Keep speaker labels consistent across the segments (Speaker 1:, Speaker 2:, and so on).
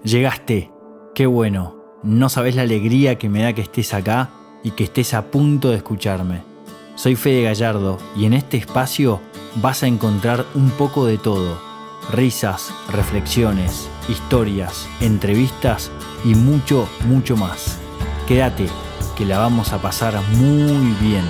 Speaker 1: Llegaste, qué bueno. No sabés la alegría que me da que estés acá y que estés a punto de escucharme. Soy Fede Gallardo y en este espacio vas a encontrar un poco de todo. Risas, reflexiones, historias, entrevistas y mucho, mucho más. Quédate, que la vamos a pasar muy bien.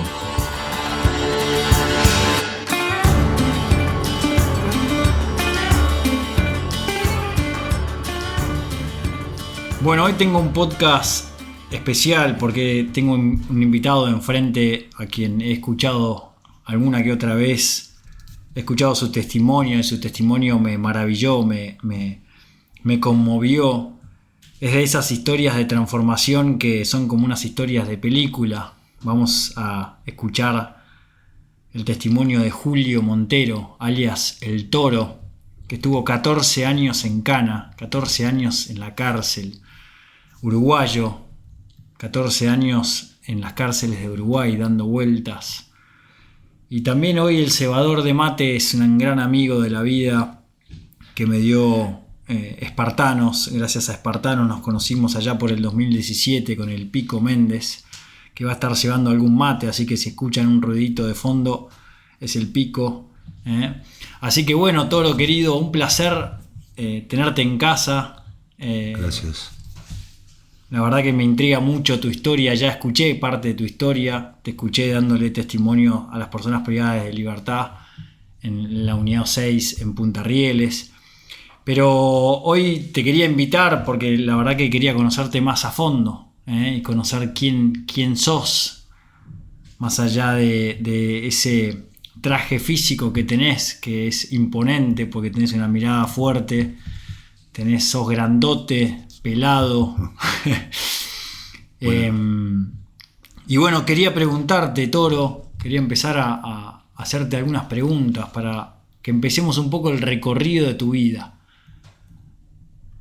Speaker 1: Bueno, hoy tengo un podcast especial porque tengo un invitado enfrente a quien he escuchado alguna que otra vez. He escuchado su testimonio y su testimonio me maravilló, me conmovió. Es de esas historias de transformación que son como unas historias de película. Vamos a escuchar el testimonio de Julio Montero, alias El Toro, que estuvo 14 años en cana, 14 años en la cárcel. Uruguayo, 14 años en las cárceles de Uruguay dando vueltas. Y también hoy el cebador de mate es un gran amigo de la vida que me dio Espartanos. Gracias a Espartanos nos conocimos allá por el 2017 con el Pico Méndez, que va a estar cebando algún mate, así que si escuchan un ruidito de fondo es el Pico. Así que bueno, Toro querido, un placer tenerte en casa.
Speaker 2: Gracias.
Speaker 1: La verdad que me intriga mucho tu historia, ya escuché parte de tu historia, te escuché dándole testimonio a las personas privadas de libertad en la Unidad 6 en Punta Rieles. Pero hoy te quería invitar porque la verdad que quería conocerte más a fondo y conocer quién sos, más allá de ese traje físico que tenés, que es imponente porque tenés una mirada fuerte, sos grandote, pelado. Y bueno, quería preguntarte, Toro, quería empezar a hacerte algunas preguntas para que empecemos un poco el recorrido de tu vida.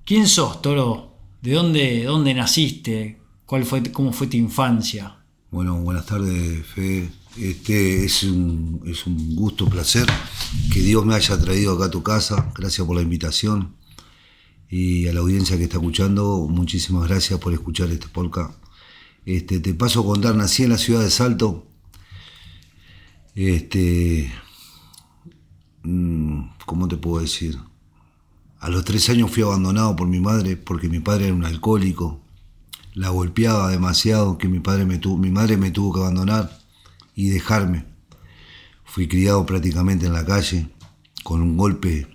Speaker 1: ¿Quién sos, Toro? ¿De dónde naciste? ¿Cómo fue tu infancia?
Speaker 2: Bueno, buenas tardes, Fede. Es un gusto, un placer que Dios me haya traído acá a tu casa. Gracias por la invitación. Y a la audiencia que está escuchando, muchísimas gracias por escuchar este podcast. Te paso a contar, nací en la ciudad de Salto. ¿Cómo te puedo decir? A los 3 años fui abandonado por mi madre porque mi padre era un alcohólico. La golpeaba demasiado que mi madre me tuvo que abandonar y dejarme. Fui criado prácticamente en la calle con un golpe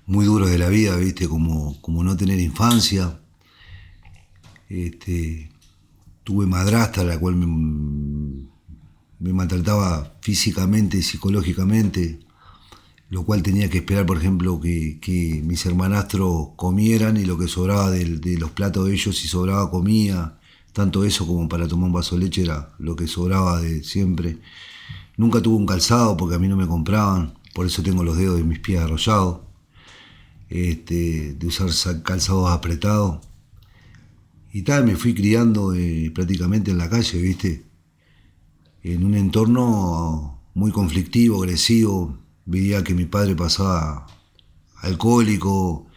Speaker 2: muy duro de la vida, ¿viste? Como no tener infancia. Tuve madrastra, la cual me maltrataba físicamente y psicológicamente, lo cual tenía que esperar, por ejemplo, que mis hermanastros comieran y lo que sobraba de los platos de ellos, si sobraba comía, tanto eso como para tomar un vaso de leche era lo que sobraba de siempre. Nunca tuve un calzado porque a mí no me compraban, por eso tengo los dedos de mis pies arrollados. De usar calzados apretados y tal, me fui criando prácticamente en la calle, ¿viste? En un entorno muy conflictivo, agresivo. Veía que mi padre pasaba alcohólico,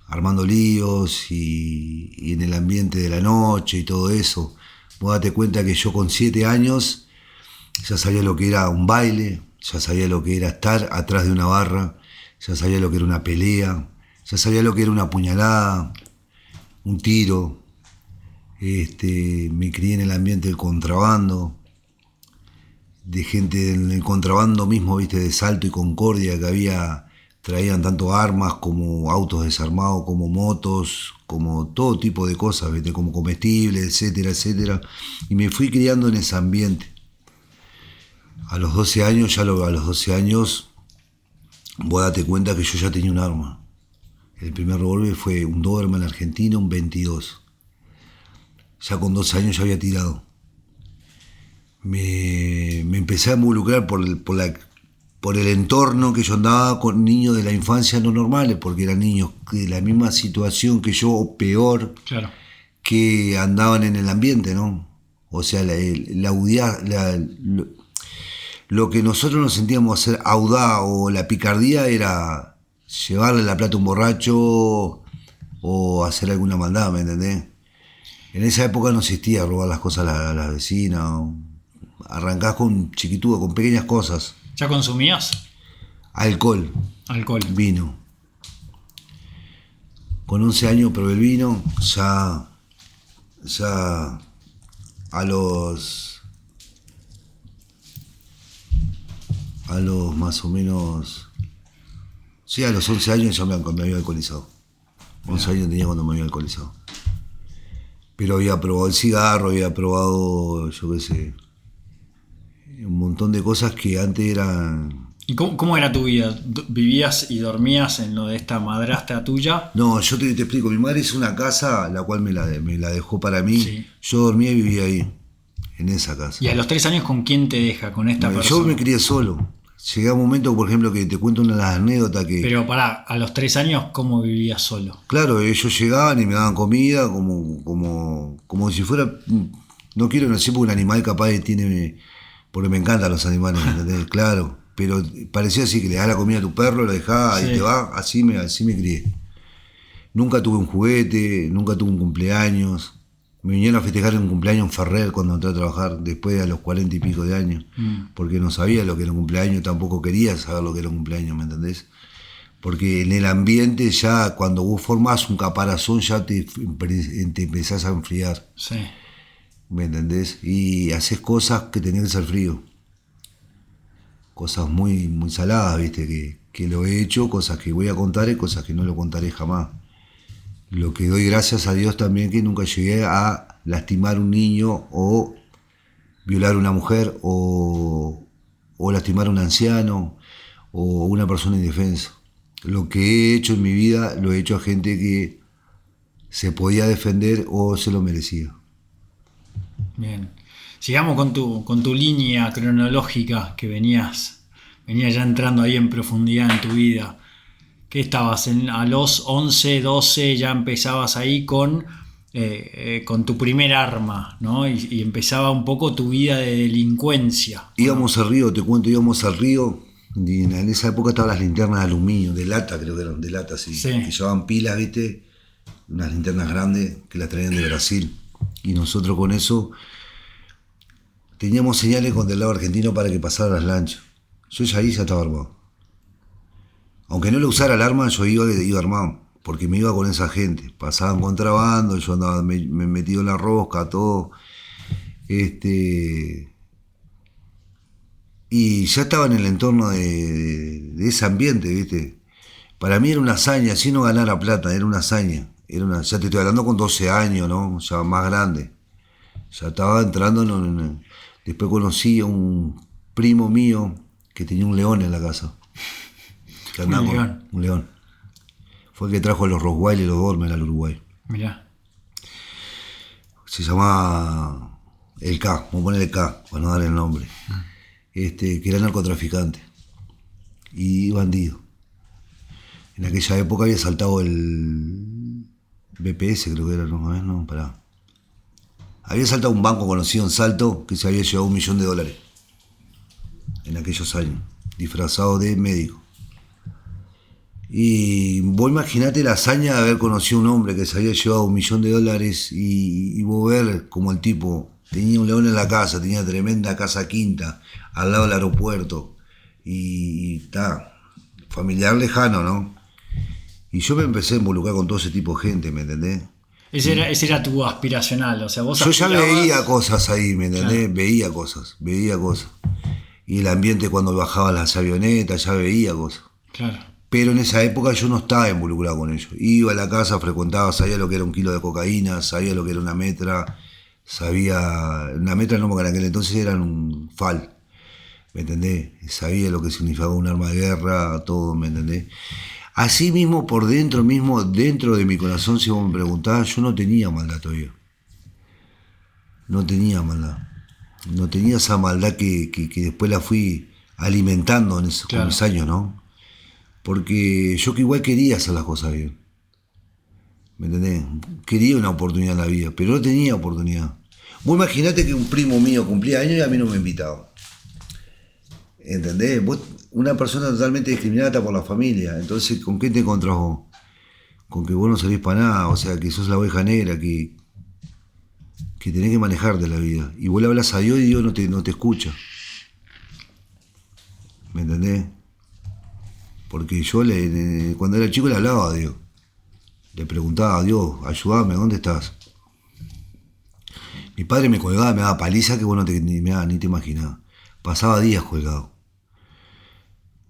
Speaker 2: armando líos y en el ambiente de la noche y todo eso. Vos date cuenta que yo con 7 años ya sabía lo que era un baile, ya sabía lo que era estar atrás de una barra, ya sabía lo que era una pelea, ya sabía lo que era una puñalada, un tiro. Me crié en el ambiente del contrabando, de gente en el contrabando mismo, ¿viste? De Salto y Concordia, que traían tanto armas como autos desarmados, como motos, como todo tipo de cosas, ¿viste? Como comestibles, etcétera, etcétera. Y me fui criando en ese ambiente. A los 12 años, vos date cuenta que yo ya tenía un arma. El primer revólver fue un Doberman argentino, un 22. Ya con 12 años ya había tirado. Me empecé a involucrar por el entorno que yo andaba con niños de la infancia no normales, porque eran niños de la misma situación que yo, o peor,
Speaker 1: Claro.
Speaker 2: Que andaban en el ambiente, ¿no? O sea, lo que nosotros nos sentíamos hacer audaz o la picardía era llevarle la plata a un borracho, o hacer alguna maldad, ¿me entendés? En esa época no existía robar las cosas a las vecinas. Arrancás con chiquitudo, con pequeñas cosas.
Speaker 1: ¿Ya consumías
Speaker 2: Alcohol,
Speaker 1: alcohol?
Speaker 2: vino. Con 11 años probé el vino, ya a los más o menos, sí, a los 11 años ya me había alcoholizado. 11 años tenía cuando me había alcoholizado. Pero había probado el cigarro, había probado, yo qué sé, un montón de cosas que antes eran...
Speaker 1: ¿Y cómo era tu vida? ¿Vivías y dormías en lo de esta madrastra tuya?
Speaker 2: No, yo te explico, mi madre hizo una casa, la cual me la dejó para mí.
Speaker 1: Sí.
Speaker 2: Yo dormía y vivía ahí, en esa casa.
Speaker 1: ¿Y a los 3 años con quién te deja? ¿Con esta persona?
Speaker 2: Yo me crié solo. Llegué a un momento, por ejemplo, que te cuento una de las anécdotas que...
Speaker 1: Pero pará, a los 3 años, ¿cómo vivías solo?
Speaker 2: Claro, ellos llegaban y me daban comida como si fuera... No quiero decir porque un animal capaz tiene... Porque me encantan los animales, ¿entendés? Claro, pero parecía así, que le das la comida a tu perro, lo dejás y te va, así me crié. Nunca tuve un juguete, nunca tuve un cumpleaños. Me vinieron a festejar un cumpleaños en Ferrer cuando entré a trabajar, después de a los 40 y pico de años, porque no sabía lo que era un cumpleaños, tampoco quería saber lo que era un cumpleaños, ¿me entendés? Porque en el ambiente ya, cuando vos formás un caparazón, ya te empezás a enfriar.
Speaker 1: Sí.
Speaker 2: ¿Me entendés? Y haces cosas que tenían que ser frío. Cosas muy, muy saladas, ¿viste? Que lo he hecho, cosas que voy a contar y cosas que no lo contaré jamás. Lo que doy gracias a Dios también que nunca llegué a lastimar a un niño o violar a una mujer o lastimar a un anciano o una persona indefensa. Lo que he hecho en mi vida lo he hecho a gente que se podía defender o se lo merecía.
Speaker 1: Bien. Sigamos con tu línea cronológica que venías ya entrando ahí en profundidad en tu vida. ¿Qué estabas? A los 11, 12 ya empezabas ahí con tu primer arma, ¿no? Y empezaba un poco tu vida de delincuencia.
Speaker 2: Íbamos al río, te cuento, íbamos al río. Y en esa época estaban las linternas de aluminio, de lata creo que eran, de lata, sí. Que llevaban pilas, ¿viste? Unas linternas grandes que las traían de Brasil. Y nosotros con eso teníamos señales con el lado argentino para que pasaran las lanchas. Yo ya ahí ya estaba armado. Aunque no le usara el arma, yo iba armado, porque me iba con esa gente. Pasaban contrabando, yo andaba me metido en la rosca, todo. Y ya estaba en el entorno de ese ambiente, ¿viste? Para mí era una hazaña, si no ganara plata, era una hazaña. Ya te estoy hablando con 12 años, ¿no? Ya más grande. Ya estaba entrando Después conocí a un primo mío que tenía un león en la casa. Un león. Fue el que trajo los Rottweiler y los Doberman al Uruguay.
Speaker 1: Mirá.
Speaker 2: Se llamaba el K, vamos a poner el K, para no dar el nombre. Que era narcotraficante y bandido. En aquella época había saltado el BPS, creo que era, no, pará. Había saltado un banco conocido en Salto que se había llevado $1 millón en aquellos años, disfrazado de médico. Y vos imaginate la hazaña de haber conocido a un hombre que se había llevado $1 millón y vos ver como el tipo tenía un león en la casa, tenía tremenda casa quinta al lado del aeropuerto y familiar lejano, ¿no? Y yo me empecé a involucrar con todo ese tipo de gente, ¿me entendés?
Speaker 1: Ese era tu aspiracional, o sea, vos
Speaker 2: yo ya veía cosas ahí, ¿me entendés? Claro. Veía cosas. Y el ambiente cuando bajaban las avionetas, ya veía cosas.
Speaker 1: Claro.
Speaker 2: Pero en esa época yo no estaba involucrado con ellos. Iba a la casa, frecuentaba, sabía lo que era 1 kilo de cocaína, sabía lo que era una metra, una metra no, porque en aquel entonces eran un FAL, ¿me entendés? Sabía lo que significaba un arma de guerra, todo, ¿me entendés? Así mismo, por dentro de mi corazón, si vos me preguntás, yo no tenía maldad todavía. No tenía maldad. No tenía esa maldad que después la fui alimentando con mis años, ¿no? Porque yo que igual quería hacer las cosas bien. ¿Me entendés? Quería una oportunidad en la vida, pero no tenía oportunidad. Vos imaginate que un primo mío cumplía años y a mí no me invitaba. ¿Entendés? Vos, una persona totalmente discriminada por la familia. Entonces, ¿con qué te encontrás vos? con que vos no servís para nada, o sea, que sos la oveja negra, que tenés que manejarte la vida. Y vos le hablas a Dios y Dios no te escucha. ¿Me entendés? Porque yo cuando era chico le hablaba a Dios. Le preguntaba a Dios, ayúdame, ¿dónde estás? Mi padre me colgaba, me daba paliza que vos ni te imaginabas. Pasaba días colgado.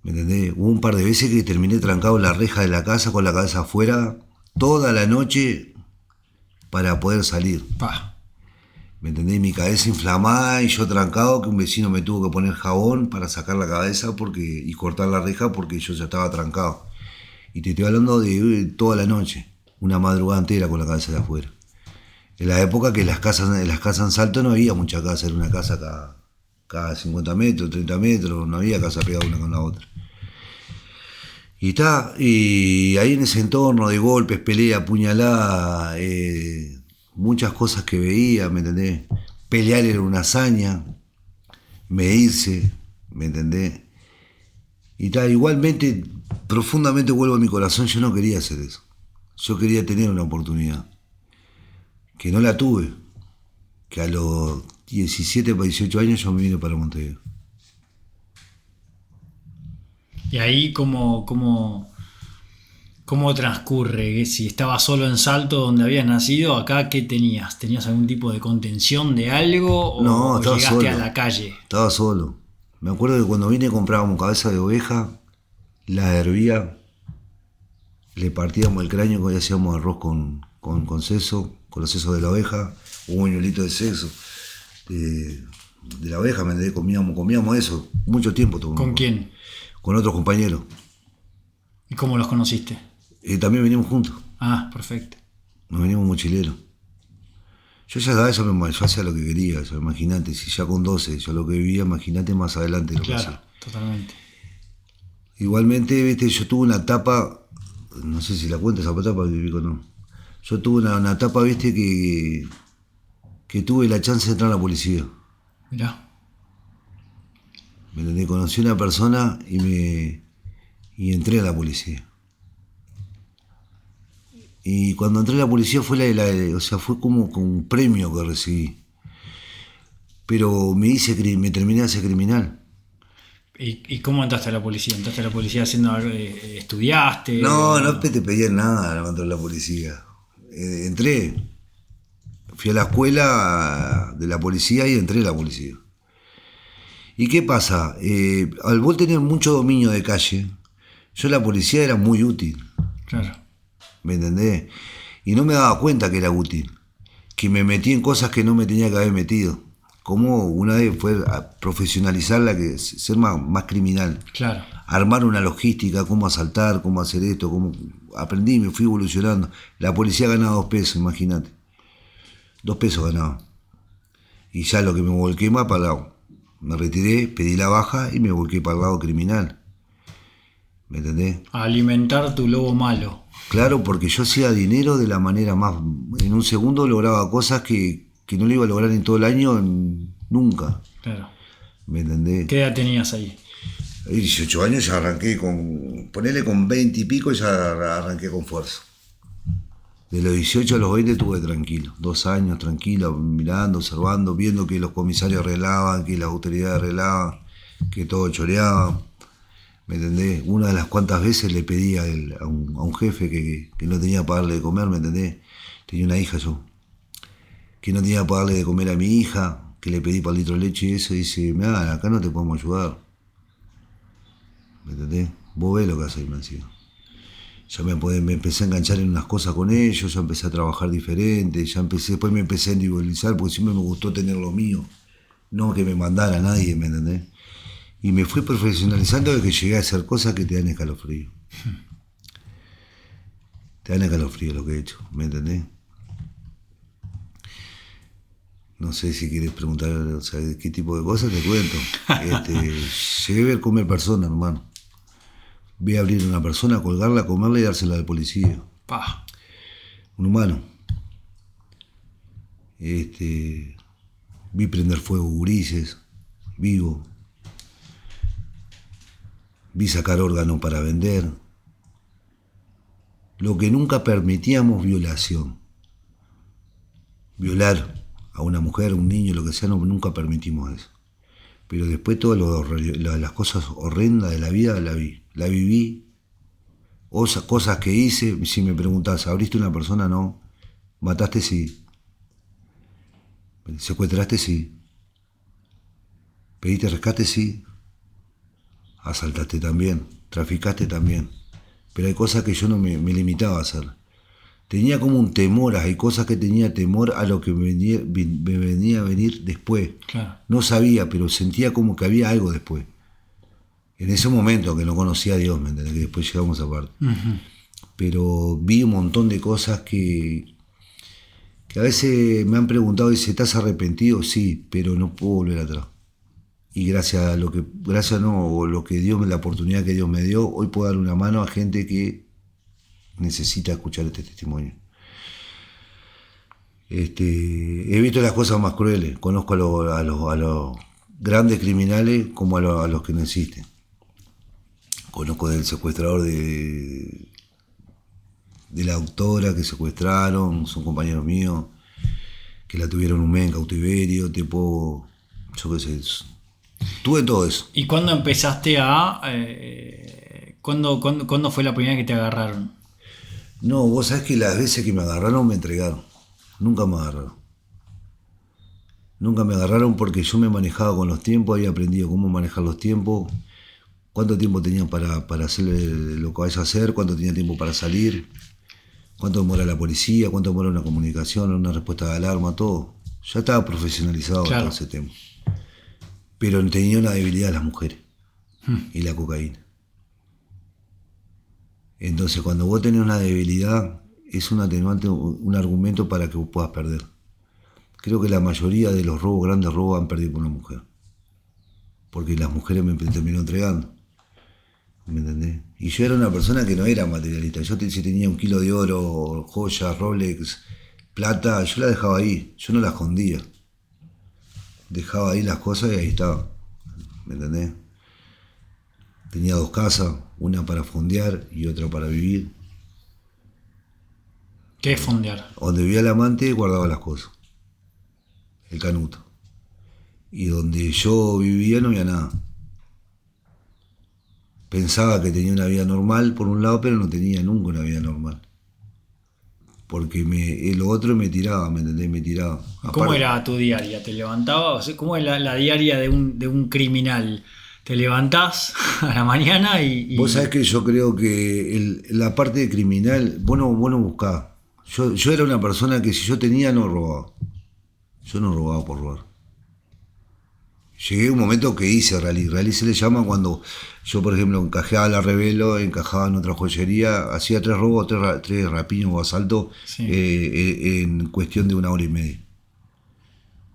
Speaker 2: ¿Me entendés? Hubo un par de veces que terminé trancado en la reja de la casa con la cabeza afuera toda la noche para poder salir.
Speaker 1: Pa.
Speaker 2: ¿Me entendés? Mi cabeza inflamada y yo trancado, que un vecino me tuvo que poner jabón para sacar la cabeza y cortar la reja porque yo ya estaba trancado. Y te estoy hablando de toda la noche, una madrugada entera con la cabeza de afuera. En la época que las casas en Salto no había mucha casa, era una casa cada 50 metros, 30 metros, no había casa pegada una con la otra. Y ahí en ese entorno de golpes, pelea, puñalada, muchas cosas que veía, ¿me entendés? Pelear era una hazaña, medirse, ¿me entendés? Igualmente, profundamente vuelvo a mi corazón, yo no quería hacer eso. Yo quería tener una oportunidad, que no la tuve, que a los 17 para 18 años yo me vine para Montevideo.
Speaker 1: Y ahí cómo transcurre, si estabas solo en Salto donde habías nacido, acá ¿qué tenías? ¿Tenías algún tipo de contención de algo o,
Speaker 2: No,
Speaker 1: o
Speaker 2: estaba
Speaker 1: llegaste
Speaker 2: solo.
Speaker 1: a la calle?
Speaker 2: Estaba solo. Me acuerdo que cuando vine comprábamos cabeza de oveja, la hervía, le partíamos el cráneo y hacíamos arroz con seso, con los sesos de la oveja, un buñuelito de seso de la oveja, ¿me entendés? Comíamos eso, mucho tiempo.
Speaker 1: ¿Con quién?
Speaker 2: Con otros compañeros.
Speaker 1: ¿Y cómo los conociste?
Speaker 2: También venimos juntos,
Speaker 1: Ah, perfecto.
Speaker 2: nos venimos mochileros. Yo ya daba eso, yo hacía lo que quería, imagínate, si ya con 12 yo lo que vivía, imagínate más adelante lo que
Speaker 1: Claro,
Speaker 2: hacía.
Speaker 1: totalmente.
Speaker 2: Igualmente, viste, yo tuve una etapa, no sé si la cuento esa etapa, o no. Yo tuve una etapa, viste, que tuve la chance de entrar a la policía.
Speaker 1: Mirá.
Speaker 2: ¿Me entendés? Conocí a una persona y entré a la policía. Y cuando entré a la policía fue fue como un premio que recibí. Pero me terminé de hacer criminal.
Speaker 1: ¿Y cómo entraste a la policía? ¿Entraste a la policía haciendo algo? ¿Estudiaste?
Speaker 2: No te pedían nada cuando entré a la policía. Entré. Fui a la escuela de la policía y entré a la policía. ¿Y qué pasa? Al vos tener mucho dominio de calle, yo la policía era muy útil.
Speaker 1: Claro.
Speaker 2: ¿Me entendés? Y no me daba cuenta que era útil. Que me metí en cosas que no me tenía que haber metido. Como una vez fue a profesionalizarla, ser más criminal.
Speaker 1: Claro.
Speaker 2: Armar una logística, cómo asaltar, cómo hacer esto, aprendí, me fui evolucionando. La policía ganaba 2 pesos, imagínate. 2 pesos ganaba. Y ya lo que me volqué más para el lado. Me retiré, pedí la baja y me volqué para el lado criminal. ¿Me entendés?
Speaker 1: A alimentar tu lobo malo.
Speaker 2: Claro, porque yo hacía dinero de la manera más... En un segundo lograba cosas que no lo iba a lograr en todo el año, nunca.
Speaker 1: Claro.
Speaker 2: ¿Me entendés?
Speaker 1: ¿Qué edad tenías ahí?
Speaker 2: A 18 años ya arranqué ponele con 20 y pico, ya arranqué con fuerza. De los 18 a los 20 estuve tranquilo. 2 años tranquilo, mirando, observando, viendo que los comisarios arreglaban, que las autoridades arreglaban, que todo choreaba. ¿Me entendés? Una de las cuantas veces le pedí a un jefe que no tenía para darle de comer, ¿me entendés? Tenía una hija yo. Que no tenía para darle de comer a mi hija, que le pedí para el litro de leche y eso, y dice, mirá, acá no te podemos ayudar. ¿Me entendés? Vos ves lo que haces, me decía. Ya me empecé a enganchar en unas cosas con ellos, ya empecé a trabajar diferente, después me empecé a individualizar, porque siempre me gustó tener lo mío, no que me mandara a nadie, ¿me entendés? Y me fui profesionalizando de que llegué a hacer cosas que te dan escalofrío. Te dan escalofrío lo que he hecho, ¿me entendés? No sé si quieres preguntar, o sea, qué tipo de cosas te cuento. Llegué a ver comer personas, hermano. Vi a abrir a una persona, colgarla, comerla y dársela al policía.
Speaker 1: Pa.
Speaker 2: Un humano. Vi prender fuego gurises, vivo. Vi sacar órganos para vender. Lo que nunca permitíamos, violación. Violar a una mujer, a un niño, lo que sea, no, nunca permitimos eso. Pero después todas las cosas horrendas de la vida la viví. Cosas que hice, si me preguntás, ¿abriste una persona? No. ¿Mataste? Sí. ¿Secuestraste? Sí. ¿Pediste rescate? Sí. ¿Asaltaste? También. ¿Traficaste? También. Pero hay cosas que yo no me limitaba a hacer. Tenía como un temor, hay cosas que tenía temor a lo que me venía a venir después.
Speaker 1: Claro.
Speaker 2: No sabía, pero sentía como que había algo después. En ese momento que no conocía a Dios, ¿me entendés? Que después llegamos a parte.
Speaker 1: Uh-huh.
Speaker 2: Pero vi un montón de cosas que a veces me han preguntado, dice, ¿estás arrepentido? Sí, pero no puedo volver atrás. Y gracias a lo que Dios, la oportunidad que Dios me dio, hoy puedo dar una mano a gente que necesita escuchar este testimonio. He visto las cosas más crueles, conozco a los grandes criminales como a los que no existen. Conozco del secuestrador de la autora que secuestraron, son compañeros míos, que la tuvieron un mes en cautiverio, tipo, yo qué sé, tuve todo eso.
Speaker 1: ¿Y cuándo empezaste ¿Cuándo fue la primera que te agarraron?
Speaker 2: No, vos sabés que las veces que me agarraron me entregaron, nunca me agarraron. Nunca me agarraron porque yo me manejaba con los tiempos, había aprendido cómo manejar los tiempos, cuánto tiempo tenía para hacer lo que vais a hacer, cuánto tenía tiempo para salir, cuánto demora la policía, cuánto demora una comunicación, una respuesta de alarma, todo. Ya estaba profesionalizado
Speaker 1: claro.
Speaker 2: todo ese tema. Pero tenía una debilidad las mujeres y la cocaína. Entonces cuando vos tenés una debilidad, es un atenuante, un argumento para que vos puedas perder. Creo que la mayoría de los robos, grandes robos, han perdido por una mujer. Porque las mujeres me terminaron entregando. ¿Me entendés? Y yo era una persona que no era materialista. Yo si tenía 1 kilo de oro, joyas, Rolex, plata, yo la dejaba ahí. Yo no la escondía. Dejaba ahí las cosas y ahí estaba. ¿Me entendés? Tenía 2 casas, una para fondear y otra para vivir.
Speaker 1: ¿Qué es fondear?
Speaker 2: Donde vivía el amante guardaba las cosas. El canuto. Y donde yo vivía no había nada. Pensaba que tenía una vida normal por un lado, pero no tenía nunca una vida normal. Porque lo otro me tiraba, ¿me entendés? Me tiraba.
Speaker 1: ¿Cómo era tu diaria? ¿Te levantabas? O sea, ¿cómo es la diaria de un criminal? ¿Te levantás a la mañana y...?
Speaker 2: Vos sabés que yo creo que la parte de criminal, vos no buscás. Yo era una persona que si yo tenía no robaba. Yo no robaba por robar. Llegué a un momento que hice rally. Rally se le llama cuando yo, por ejemplo, encajaba la Revelo, encajaba en otra joyería, hacía 3 robos, 3 rapiños o asaltos
Speaker 1: sí.
Speaker 2: En cuestión de 1 hora y media.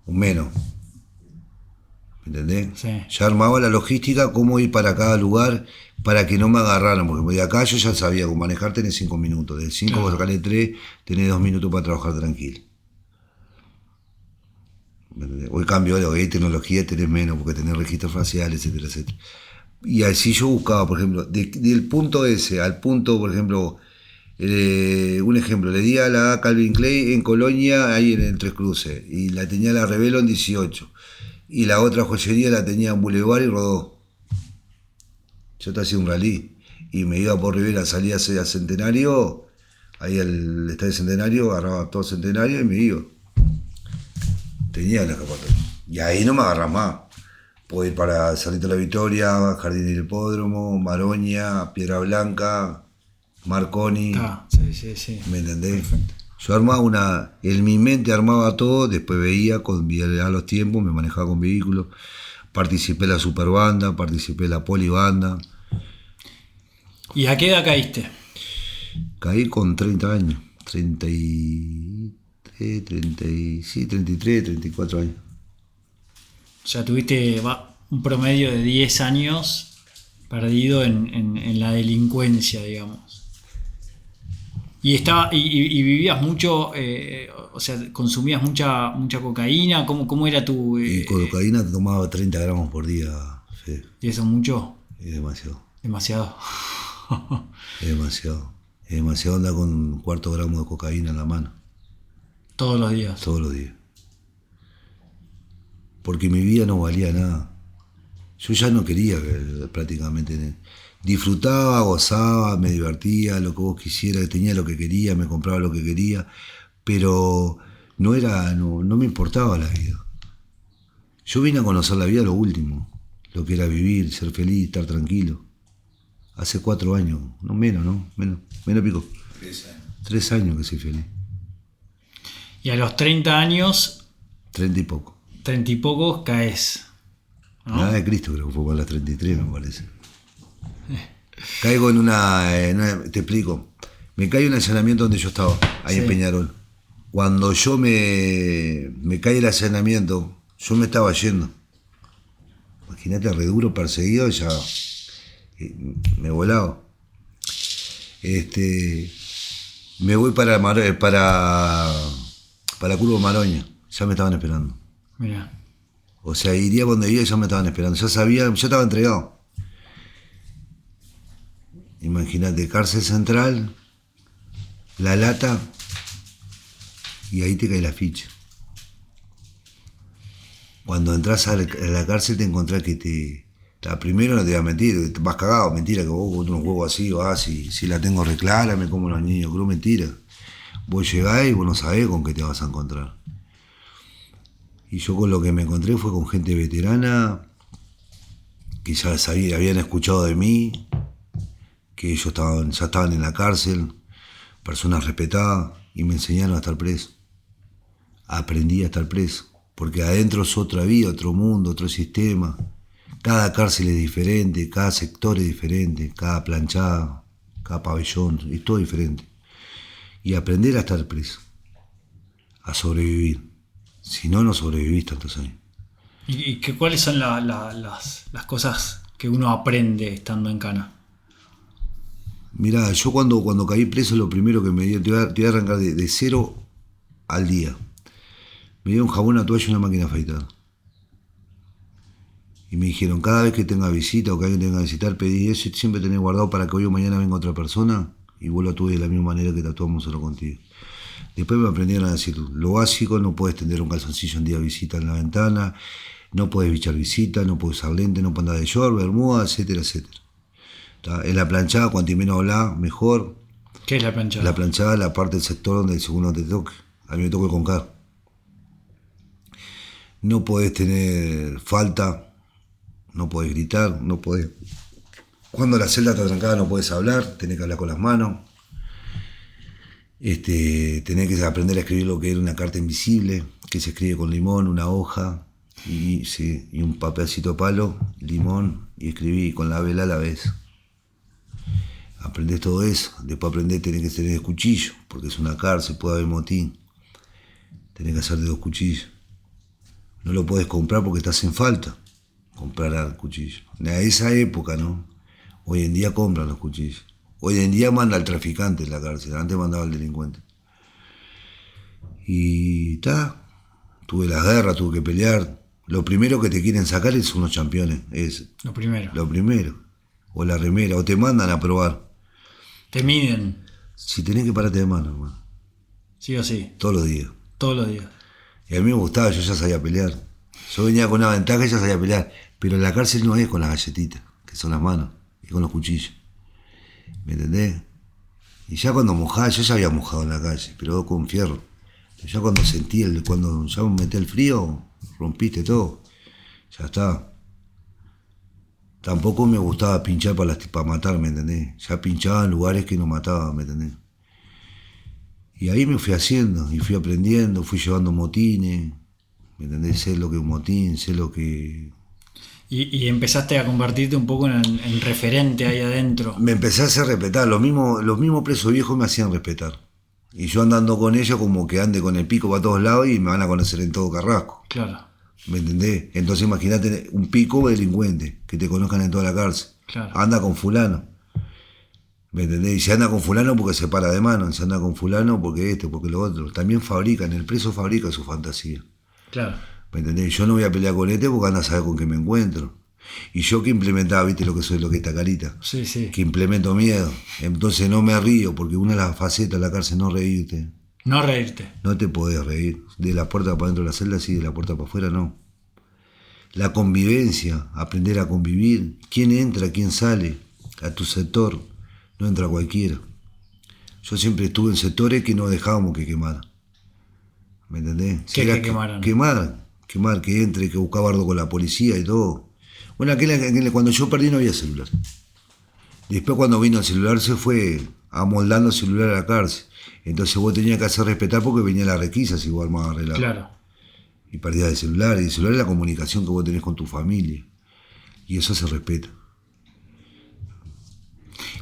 Speaker 2: O menos. ¿Me entendés?
Speaker 1: Sí.
Speaker 2: Ya armaba la logística, cómo ir para cada lugar para que no me agarraran. Porque de acá yo ya sabía cómo manejar, tenés 5 minutos. De 5
Speaker 1: claro.
Speaker 2: a sacarle 3, tenés 2 minutos para trabajar tranquilo. Hoy cambió, hay tecnología, tenés menos porque tenés registros faciales, etcétera, etcétera. Y así yo buscaba, por ejemplo, del punto ese al punto, por ejemplo, un ejemplo, le di a la Calvin Klein en Colonia, ahí en el Tres Cruces, y la tenía la Revelo en 18, y la otra joyería la tenía en Boulevard y Rodó. Yo te hacía un rally, y me iba por Rivera, salía hacia Centenario, ahí al Estadio Centenario, agarraba todo Centenario y me iba. Tenía la escapatoria. Y ahí no me agarras más. Puedo ir para Cerrito La Victoria, Jardín del Hipódromo, Maroña, Piedra Blanca, Marconi.
Speaker 1: Sí.
Speaker 2: ¿Me entendés?
Speaker 1: Perfecto.
Speaker 2: Yo armaba en mi mente armaba todo, después veía a los tiempos, me manejaba con vehículos. Participé en la Superbanda, participé en la Polibanda.
Speaker 1: ¿Y a qué edad caíste?
Speaker 2: Caí con 30 años. 33, 34 años.
Speaker 1: O sea, tuviste un promedio de 10 años perdido en la delincuencia, digamos. Y vivías mucho, o sea, consumías mucha cocaína. ¿Cómo era tu...?
Speaker 2: Y cocaína tomaba 30 gramos por día, Fede.
Speaker 1: ¿Y eso es mucho?
Speaker 2: Es demasiado.
Speaker 1: Demasiado.
Speaker 2: Es demasiado. Es demasiado andar con un cuarto gramo de cocaína en la mano.
Speaker 1: Todos los días.
Speaker 2: Todos los días. Porque mi vida no valía nada. Yo ya no quería prácticamente. Disfrutaba, gozaba, me divertía, lo que vos quisieras, tenía lo que quería, me compraba lo que quería, pero no me importaba la vida. Yo vine a conocer la vida lo último, lo que era vivir, ser feliz, estar tranquilo. Hace 4 años, no menos, ¿no? Menos pico.
Speaker 3: 3 años.
Speaker 2: 3 años que soy feliz.
Speaker 1: Y a los 30 años,
Speaker 2: 30 y poco.
Speaker 1: 30 y pocos, caes. ¿No?
Speaker 2: Nada de Cristo, creo que fue para las 33, me parece. Caigo en te explico. Me cae un allanamiento donde yo estaba, ahí en Peñarol. Cuando yo me cae el allanamiento, yo me estaba yendo. Imagínate, re duro, perseguido, ya me volaba. Me voy para Curvo Maroña, ya me estaban esperando.
Speaker 1: Mirá.
Speaker 2: O sea, iría donde iba y ya me estaban esperando. Ya sabía, ya estaba entregado. Imagínate, cárcel central, La Lata, y ahí te cae la ficha. Cuando entras a la cárcel te encontrás que primero no te voy a mentir, vas cagado, mentira, que vos con unos huevos así, vas, si la tengo reclara, me como los niños, creo mentira. Vos llegás y vos no sabés con qué te vas a encontrar. Y yo con lo que me encontré fue con gente veterana, que ya habían escuchado de mí, que ellos ya estaban en la cárcel, personas respetadas, y me enseñaron a estar preso. Aprendí a estar preso, porque adentro es otra vida, otro mundo, otro sistema. Cada cárcel es diferente, cada sector es diferente, cada planchada, cada pabellón, es todo diferente. Y aprender a estar preso, a sobrevivir. Si no, no sobrevivís tantos años.
Speaker 1: ¿Y cuáles son las cosas que uno aprende estando en cana?
Speaker 2: Mirá, yo cuando caí preso, lo primero que me dio, te voy a arrancar de 0 al día. Me dio un jabón, una toalla y una máquina afeitada. Y me dijeron, cada vez que tenga visita o que alguien tenga que visitar, pedí eso y siempre tenés guardado para que hoy o mañana venga otra persona y vos lo actúes de la misma manera que te actuamos solo contigo. Después me aprendieron a decir, lo básico, no puedes tender un calzoncillo en día de visita en la ventana, no puedes bichar visita, no puedes usar lente, no puedes andar de short, bermuda, etcétera, etcétera. En la planchada, cuanto menos hablás, mejor.
Speaker 1: ¿Qué es la planchada?
Speaker 2: La planchada es la parte del sector donde según no te toque. A mí me toca el concar. No podés tener falta, no podés gritar, no podés... Cuando la celda está trancada no podés hablar, tenés que hablar con las manos. Tenés que aprender a escribir lo que era una carta invisible, que se escribe con limón, una hoja y un papelcito de palo, limón, y escribí con la vela a la vez. Aprendés todo eso, después tenés que tener cuchillo, porque es una cárcel, puede haber motín. Tenés que hacer de 2 cuchillos. No lo podés comprar porque estás en falta, comprar el cuchillo. En esa época, ¿no? Hoy en día compran los cuchillos. Hoy en día manda al traficante en la cárcel, antes mandaba al delincuente. Y tuve la guerra, tuve que pelear. Lo primero que te quieren sacar son los campeones.
Speaker 1: Lo primero.
Speaker 2: Lo primero. O la remera, o te mandan a probar.
Speaker 1: Te miden.
Speaker 2: Si tenés que pararte de mano, hermano.
Speaker 1: Sí o sí.
Speaker 2: Todos los días.
Speaker 1: Todos los días.
Speaker 2: Y a mí me gustaba, yo ya sabía pelear. Yo venía con una ventaja y ya sabía pelear. Pero en la cárcel no es con las galletitas, que son las manos, es con los cuchillos. ¿Me entendés? Y ya cuando mojaba, yo ya había mojado en la calle, pero con fierro. Pero ya cuando sentí, cuando ya me metí el frío, rompiste todo. Ya está. Tampoco me gustaba pinchar para matar, ¿me entendés? Ya pinchaba en lugares que no mataba, ¿me entendés? Y ahí me fui haciendo, y fui aprendiendo, fui llevando motines, ¿me entendés? Sé lo que es un motín, sé lo que...
Speaker 1: Y empezaste a convertirte un poco en referente ahí adentro.
Speaker 2: Me empecé a hacer respetar, los mismos presos viejos me hacían respetar. Y yo andando con ellos como que ande con el pico para todos lados y me van a conocer en todo Carrasco.
Speaker 1: Claro.
Speaker 2: ¿Me entendés? Entonces imagínate un pico delincuente, que te conozcan en toda la cárcel.
Speaker 1: Claro.
Speaker 2: Anda con fulano. ¿Me entendés? Y se anda con fulano porque se para de mano, se anda con fulano porque porque lo otro. También fabrican, el preso fabrica su fantasía.
Speaker 1: Claro.
Speaker 2: ¿Me entendés? Yo no voy a pelear con porque anda a saber con qué me encuentro. Y yo que implementaba, viste lo que soy, lo que está carita,
Speaker 1: Sí, sí.
Speaker 2: que implemento miedo. Entonces no me río, porque una de las facetas de la cárcel no reírte.
Speaker 1: No reírte.
Speaker 2: No te podés reír. De la puerta para dentro de la celda sí, de la puerta para afuera no. La convivencia, aprender a convivir. ¿Quién entra, quién sale a tu sector? No entra cualquiera. Yo siempre estuve en sectores que no dejábamos que quemaran. ¿Me entendés? Si
Speaker 1: ¿Qué
Speaker 2: era
Speaker 1: que quemaran?
Speaker 2: Quemar, que entre, que buscaba bardo con la policía y todo. Bueno, cuando yo perdí no había celular. Después cuando vino el celular se fue amoldando el celular a la cárcel. Entonces vos tenías que hacer respetar porque venía la requisa si vos armabas relajo.
Speaker 1: Claro.
Speaker 2: Y perdías el celular. Y el celular es la comunicación que vos tenés con tu familia. Y eso se respeta.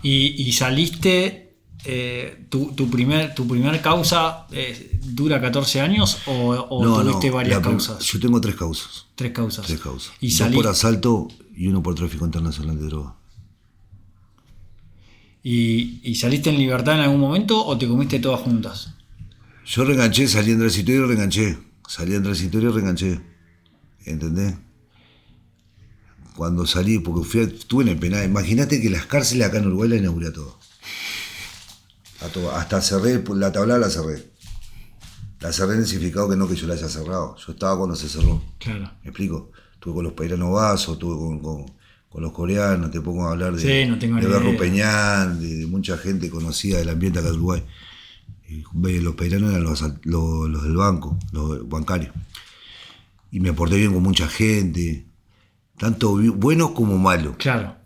Speaker 1: Y saliste, tu primer causa dura 14 años o tuviste varias causas?
Speaker 2: Yo tengo 3 causas.
Speaker 1: 3 causas.
Speaker 2: 3 causas.
Speaker 1: Y
Speaker 2: 2 por asalto y 1 por tráfico internacional de droga.
Speaker 1: ¿Y saliste en libertad en algún momento o te comiste todas juntas?
Speaker 2: Yo reenganché, salí en transitorio y reenganché. Salí en transitorio y reenganché. ¿Entendés? Cuando salí, porque estuve en el penal. Imagínate que las cárceles acá en Uruguay las inauguré a todas. Hasta cerré, la tablada la cerré. La cerré en el significado que no que yo la haya cerrado. Yo estaba cuando se cerró.
Speaker 1: Claro.
Speaker 2: ¿Me explico? Estuve con los peiranos vasos, estuve con los coreanos, te pongo a hablar de,
Speaker 1: no tengo
Speaker 2: de
Speaker 1: ni
Speaker 2: Berro
Speaker 1: idea.
Speaker 2: Peñán, de mucha gente conocida del ambiente acá de Uruguay. Y los peiranos eran los del banco, los bancarios. Y me porté bien con mucha gente, tanto buenos como malos.
Speaker 1: Claro.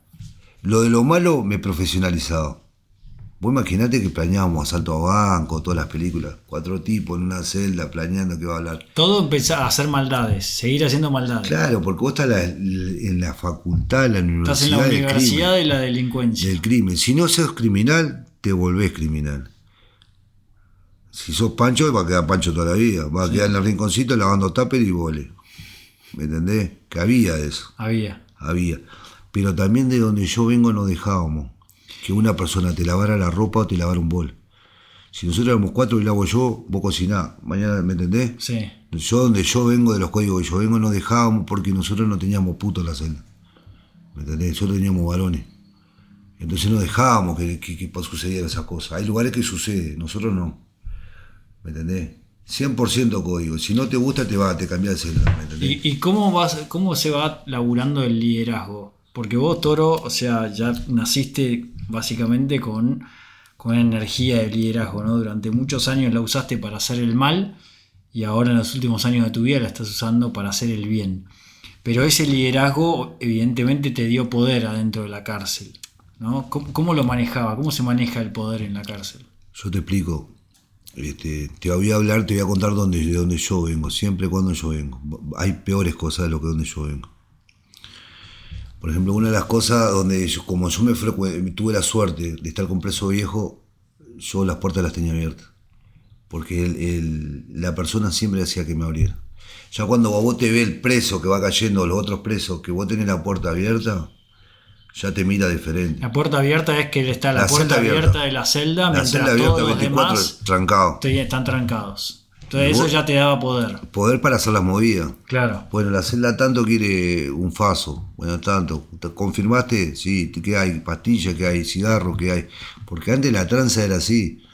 Speaker 2: Lo de lo malo me he profesionalizado. Vos imaginate que planeábamos asalto a banco, todas las películas, 4 tipos en una celda planeando que va a hablar.
Speaker 1: Todo empezar a hacer maldades, seguir haciendo maldades.
Speaker 2: Claro, porque vos estás en la facultad, en la universidad.
Speaker 1: Estás en la universidad de la delincuencia.
Speaker 2: Del crimen. Si no sos criminal, te volvés criminal. Si sos Pancho, va a quedar Pancho toda la vida. Va a quedar en el rinconcito lavando tupper y vole. ¿Me entendés? Que había eso.
Speaker 1: Había.
Speaker 2: Pero también de donde yo vengo no dejábamos que una persona te lavara la ropa o te lavara un bol. Si nosotros éramos 4 y lavo yo, vos cocinás. Mañana, ¿me entendés?
Speaker 1: Sí.
Speaker 2: Yo, donde yo vengo, de los códigos que yo vengo, no dejábamos porque nosotros no teníamos putos en la celda. ¿Me entendés? Nosotros teníamos varones. Entonces no dejábamos que sucedieran esas cosas. Hay lugares que sucede, nosotros no. ¿Me entendés? 100% código. Si no te gusta, te cambias de celda. ¿Me entendés?
Speaker 1: ¿Y cómo se va laburando el liderazgo? Porque vos, Toro, o sea, ya naciste básicamente con energía de liderazgo, ¿no? Durante muchos años la usaste para hacer el mal y ahora en los últimos años de tu vida la estás usando para hacer el bien. Pero ese liderazgo evidentemente te dio poder adentro de la cárcel, ¿no? ¿Cómo lo manejaba? ¿Cómo se maneja el poder en la cárcel?
Speaker 2: Yo te explico. Te voy a hablar, te voy a contar de dónde yo vengo, siempre cuando yo vengo. Hay peores cosas de lo que donde yo vengo. Por ejemplo, una de las cosas donde como yo tuve la suerte de estar con preso viejo, yo las puertas las tenía abiertas. Porque la persona siempre hacía que me abriera. Ya cuando vos te ve el preso que va cayendo, los otros presos, que vos tenés la puerta abierta, ya te mira diferente.
Speaker 1: La puerta abierta es que está la puerta abierta de la celda, mientras
Speaker 2: celda abierta,
Speaker 1: todos los
Speaker 2: 24
Speaker 1: demás
Speaker 2: trancado.
Speaker 1: están trancados. Entonces eso ya te daba poder.
Speaker 2: Poder para hacer las movidas.
Speaker 1: Claro.
Speaker 2: Bueno, la celda tanto quiere un faso. Bueno, tanto. ¿Confirmaste? Sí. ¿Qué hay? Pastillas, ¿qué hay? Cigarros, ¿qué hay? Porque antes la tranza era así.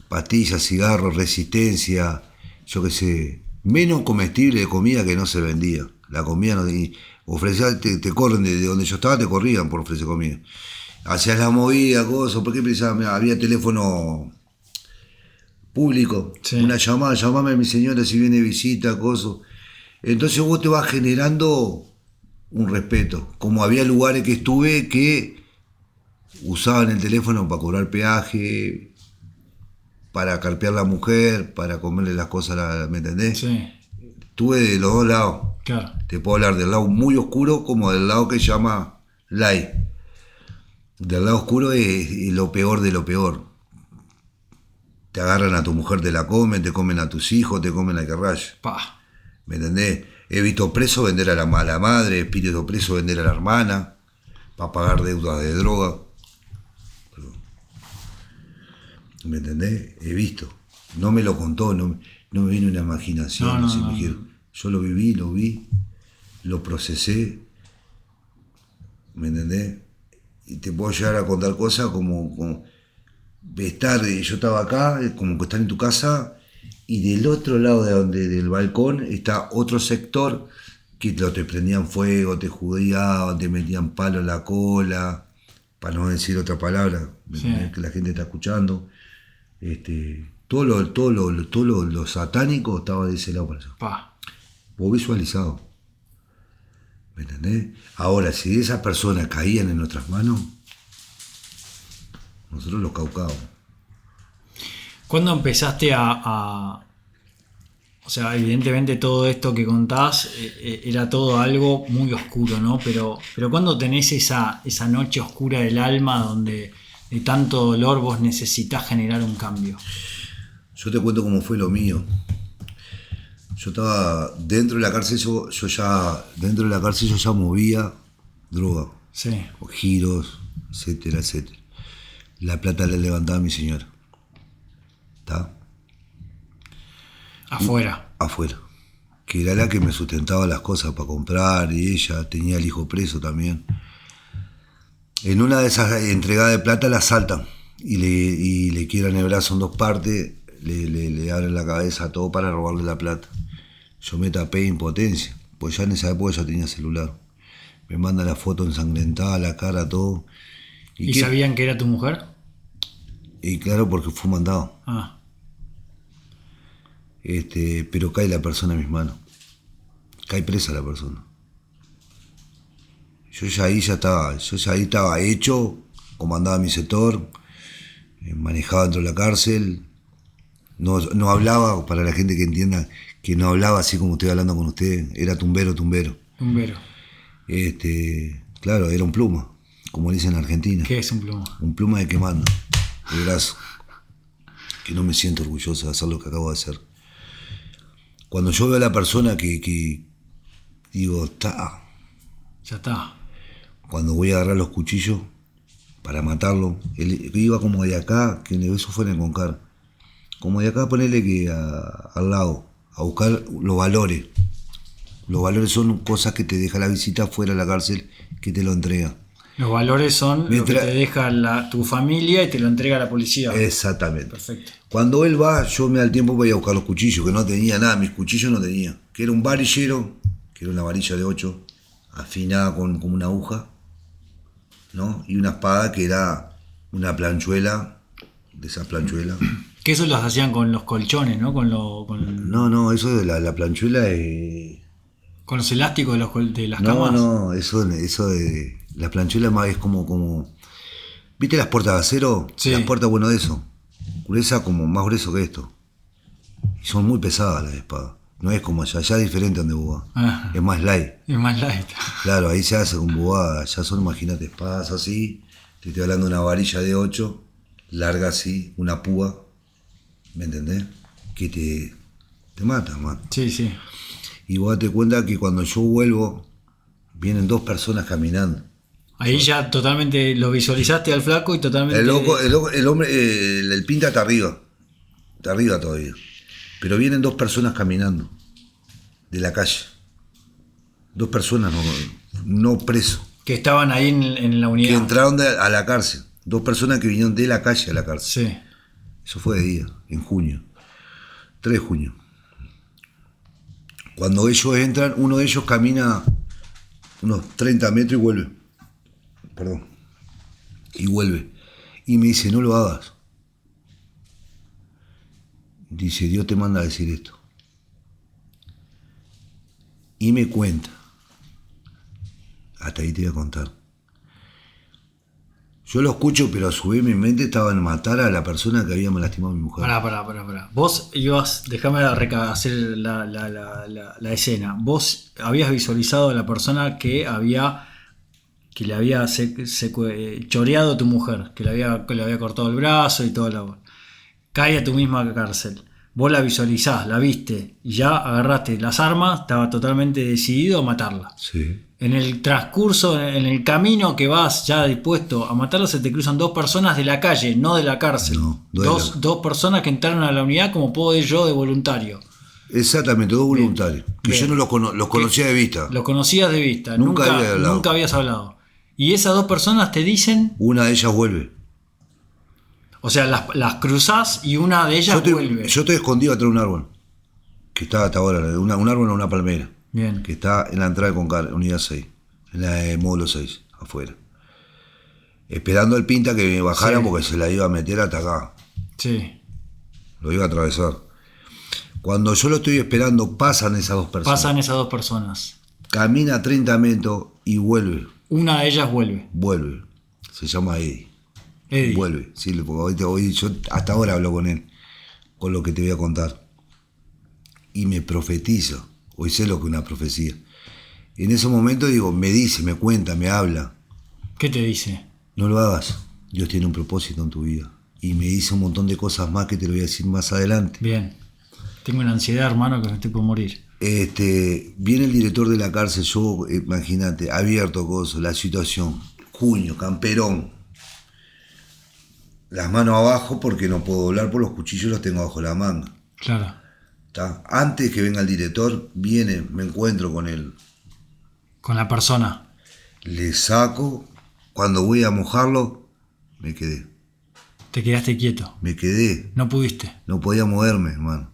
Speaker 2: Pastillas, cigarros, resistencia, yo qué sé. Menos comestible de comida que no se vendía. La comida no tenía. Te corren de donde yo estaba, te corrían por ofrecer comida. Hacías la movida, cosas. ¿Por qué pensaba? Había teléfono público, sí. Una llamada, llamame a mi señora si viene visita, cosas. Entonces vos te vas generando un respeto. Como había lugares que estuve que usaban el teléfono para cobrar peaje, para carpear a la mujer, para comerle las cosas, ¿me entendés? Sí. Estuve de los dos lados.
Speaker 1: Claro.
Speaker 2: Te puedo hablar del lado muy oscuro como del lado que se llama light. Del lado oscuro es lo peor de lo peor. Te agarran a tu mujer, te comen a tus hijos, te comen la carralla. ¿Me entendés? He visto preso vender a la madre, he visto preso vender a la hermana para pagar deudas de droga. ¿Me entendés? He visto. No me lo contó, no me vino una imaginación. No. Yo lo viví, lo procesé ¿me entendés? Y te puedo llegar a contar cosas como estar, yo estaba acá, como que estar en tu casa, y del otro lado del balcón está otro sector que te prendían fuego, te judiaban, te metían palo en la cola, para no decir otra palabra,
Speaker 1: Sí.
Speaker 2: que la gente está escuchando. Todo lo satánico estaba de ese lado para allá.
Speaker 1: Pa.
Speaker 2: Vos visualizado. ¿Me entendés? Ahora, si esas personas caían en nuestras manos, nosotros los caucábamos.
Speaker 1: ¿Cuándo empezaste o sea, evidentemente todo esto que contás era todo algo muy oscuro, ¿no? Pero ¿cuándo tenés esa noche oscura del alma donde de tanto dolor vos necesitas generar un cambio?
Speaker 2: Yo te cuento cómo fue lo mío. Yo estaba dentro de la cárcel, yo ya movía droga,
Speaker 1: Sí.
Speaker 2: giros, etcétera, etcétera. La plata la levantaba mi señora. ¿Está?
Speaker 1: Afuera.
Speaker 2: Afuera. Que era la que me sustentaba las cosas para comprar, y ella tenía el hijo preso también. En una de esas entregadas de plata la asaltan y le quiebran el brazo en dos partes, le abren la cabeza, todo para robarle la plata. Yo me tapé impotencia, pues ya en esa época ya tenía celular. Me manda la foto ensangrentada, la cara, todo.
Speaker 1: ¿Y sabían que era tu mujer?
Speaker 2: Y claro, porque fue mandado.
Speaker 1: Ah.
Speaker 2: Pero cae la persona en mis manos. Cae presa la persona. Yo ya ahí estaba hecho, comandaba mi sector, manejaba dentro de la cárcel. No hablaba, para la gente que entienda, que no hablaba así como estoy hablando con usted, era tumbero.
Speaker 1: Tumbero.
Speaker 2: Claro, era un pluma, como le dicen en Argentina.
Speaker 1: ¿Qué es un pluma?
Speaker 2: Un pluma de que manda, el brazo. Que no me siento orgulloso de hacer lo que acabo de hacer. Cuando yo veo a la persona que digo, está.
Speaker 1: Ya está.
Speaker 2: Cuando voy a agarrar los cuchillos para matarlo, él iba como de acá, que eso fue en el Concar. Como de acá, ponerle que al lado, a buscar los valores. Los valores son cosas que te deja la visita fuera de la cárcel, que te lo entrega.
Speaker 1: Los valores son lo que te deja tu familia y te lo entrega la policía.
Speaker 2: Exactamente.
Speaker 1: Perfecto.
Speaker 2: Cuando él va, yo me da el tiempo para ir a buscar los cuchillos, que no tenía nada, mis cuchillos no tenía. Que era un varillero, que era una varilla de 8, afinada con una aguja, ¿no? Y una espada que era una planchuela, de esas planchuelas.
Speaker 1: Que eso los hacían con los colchones, ¿no?
Speaker 2: No, eso de la planchuela es...
Speaker 1: Con los elásticos de las camas.
Speaker 2: No, eso de... La planchuela más es como... ¿Viste las puertas de acero?
Speaker 1: Sí.
Speaker 2: Las puertas, bueno, de eso. Gruesa, como más grueso que esto. Y son muy pesadas las espadas. No es como allá es diferente donde vos vas.
Speaker 1: Ah.
Speaker 2: Es más light.
Speaker 1: Es más light.
Speaker 2: Claro, ahí se hace con bobada. Ya son, imagínate, espadas así. Te estoy hablando de una varilla de 8, larga así, una púa. ¿Me entendés? Que te mata, man.
Speaker 1: Sí.
Speaker 2: Y vos date cuenta que cuando yo vuelvo, vienen 2 personas caminando.
Speaker 1: Ahí ya totalmente lo visualizaste al flaco y totalmente...
Speaker 2: El hombre, el pinta está arriba todavía. Pero vienen 2 personas caminando de la calle. 2 personas, no presos.
Speaker 1: Que estaban ahí en la unidad.
Speaker 2: Que entraron a la cárcel. 2 personas que vinieron de la calle a la cárcel.
Speaker 1: Sí.
Speaker 2: Eso fue de día, en junio. 3 de junio. Cuando ellos entran, uno de ellos camina unos 30 metros y vuelve. Perdón. Y vuelve. Y me dice, no lo hagas. Dice, Dios te manda a decir esto. Y me cuenta. Hasta ahí te voy a contar. Yo lo escucho, pero a su vez mi mente estaba en matar a la persona que había lastimado a mi mujer.
Speaker 1: Pará. Vos ibas, déjame hacer la escena. Vos habías visualizado a la persona que le había choreado a tu mujer, que le había cortado el brazo y todo lo... Cae a tu misma cárcel. Vos la visualizás, la viste y ya agarraste las armas, estaba totalmente decidido a matarla.
Speaker 2: Sí.
Speaker 1: En el transcurso, en el camino que vas ya dispuesto a matarla, se te cruzan 2 personas de la calle, no de la cárcel.
Speaker 2: No,
Speaker 1: dos personas que entraron a la unidad como puedo ir yo de voluntario.
Speaker 2: Exactamente, 2 voluntarios. Que
Speaker 1: Bien.
Speaker 2: yo no los conocía de vista.
Speaker 1: Los conocías de vista, nunca habías hablado. Y esas dos personas te dicen,
Speaker 2: Una de ellas vuelve.
Speaker 1: o sea, las cruzás y una de ellas vuelve.
Speaker 2: Yo estoy escondido atrás de un árbol, que está hasta ahora, un árbol o una palmera,
Speaker 1: Bien.
Speaker 2: que está en la entrada de Concar, unidad 6, en la de módulo 6, afuera. Esperando al pinta que me bajara,
Speaker 1: Sí.
Speaker 2: porque se la iba a meter hasta acá,
Speaker 1: Sí.
Speaker 2: lo iba a atravesar. Cuando yo lo estoy esperando, pasan esas dos personas.
Speaker 1: Pasan esas dos personas.
Speaker 2: Camina 30 metros y vuelve.
Speaker 1: Una de ellas vuelve.
Speaker 2: Vuelve. Se llama Eddie.
Speaker 1: Eddie.
Speaker 2: Vuelve. Sí, porque hoy yo hasta ahora hablo con él, con lo que te voy a contar. Y me profetiza. Hoy sé lo que es una profecía. En ese momento digo, me dice, me cuenta, me habla.
Speaker 1: ¿Qué te dice?
Speaker 2: No lo hagas. Dios tiene un propósito en tu vida. Y me dice un montón de cosas más que te lo voy a decir más adelante.
Speaker 1: Bien. Tengo una ansiedad, hermano, que me estoy por morir.
Speaker 2: Viene el director de la cárcel, yo, imagínate, abierto gozo, la situación, junio, camperón, las manos abajo porque no puedo doblar por los cuchillos, los tengo bajo la manga.
Speaker 1: Claro.
Speaker 2: ¿Tá? Antes que venga el director, viene, me encuentro con él,
Speaker 1: Con la persona.
Speaker 2: le saco, cuando voy a mojarlo, me quedé,
Speaker 1: Te quedaste quieto.
Speaker 2: no
Speaker 1: No pudiste.
Speaker 2: podía moverme, hermano.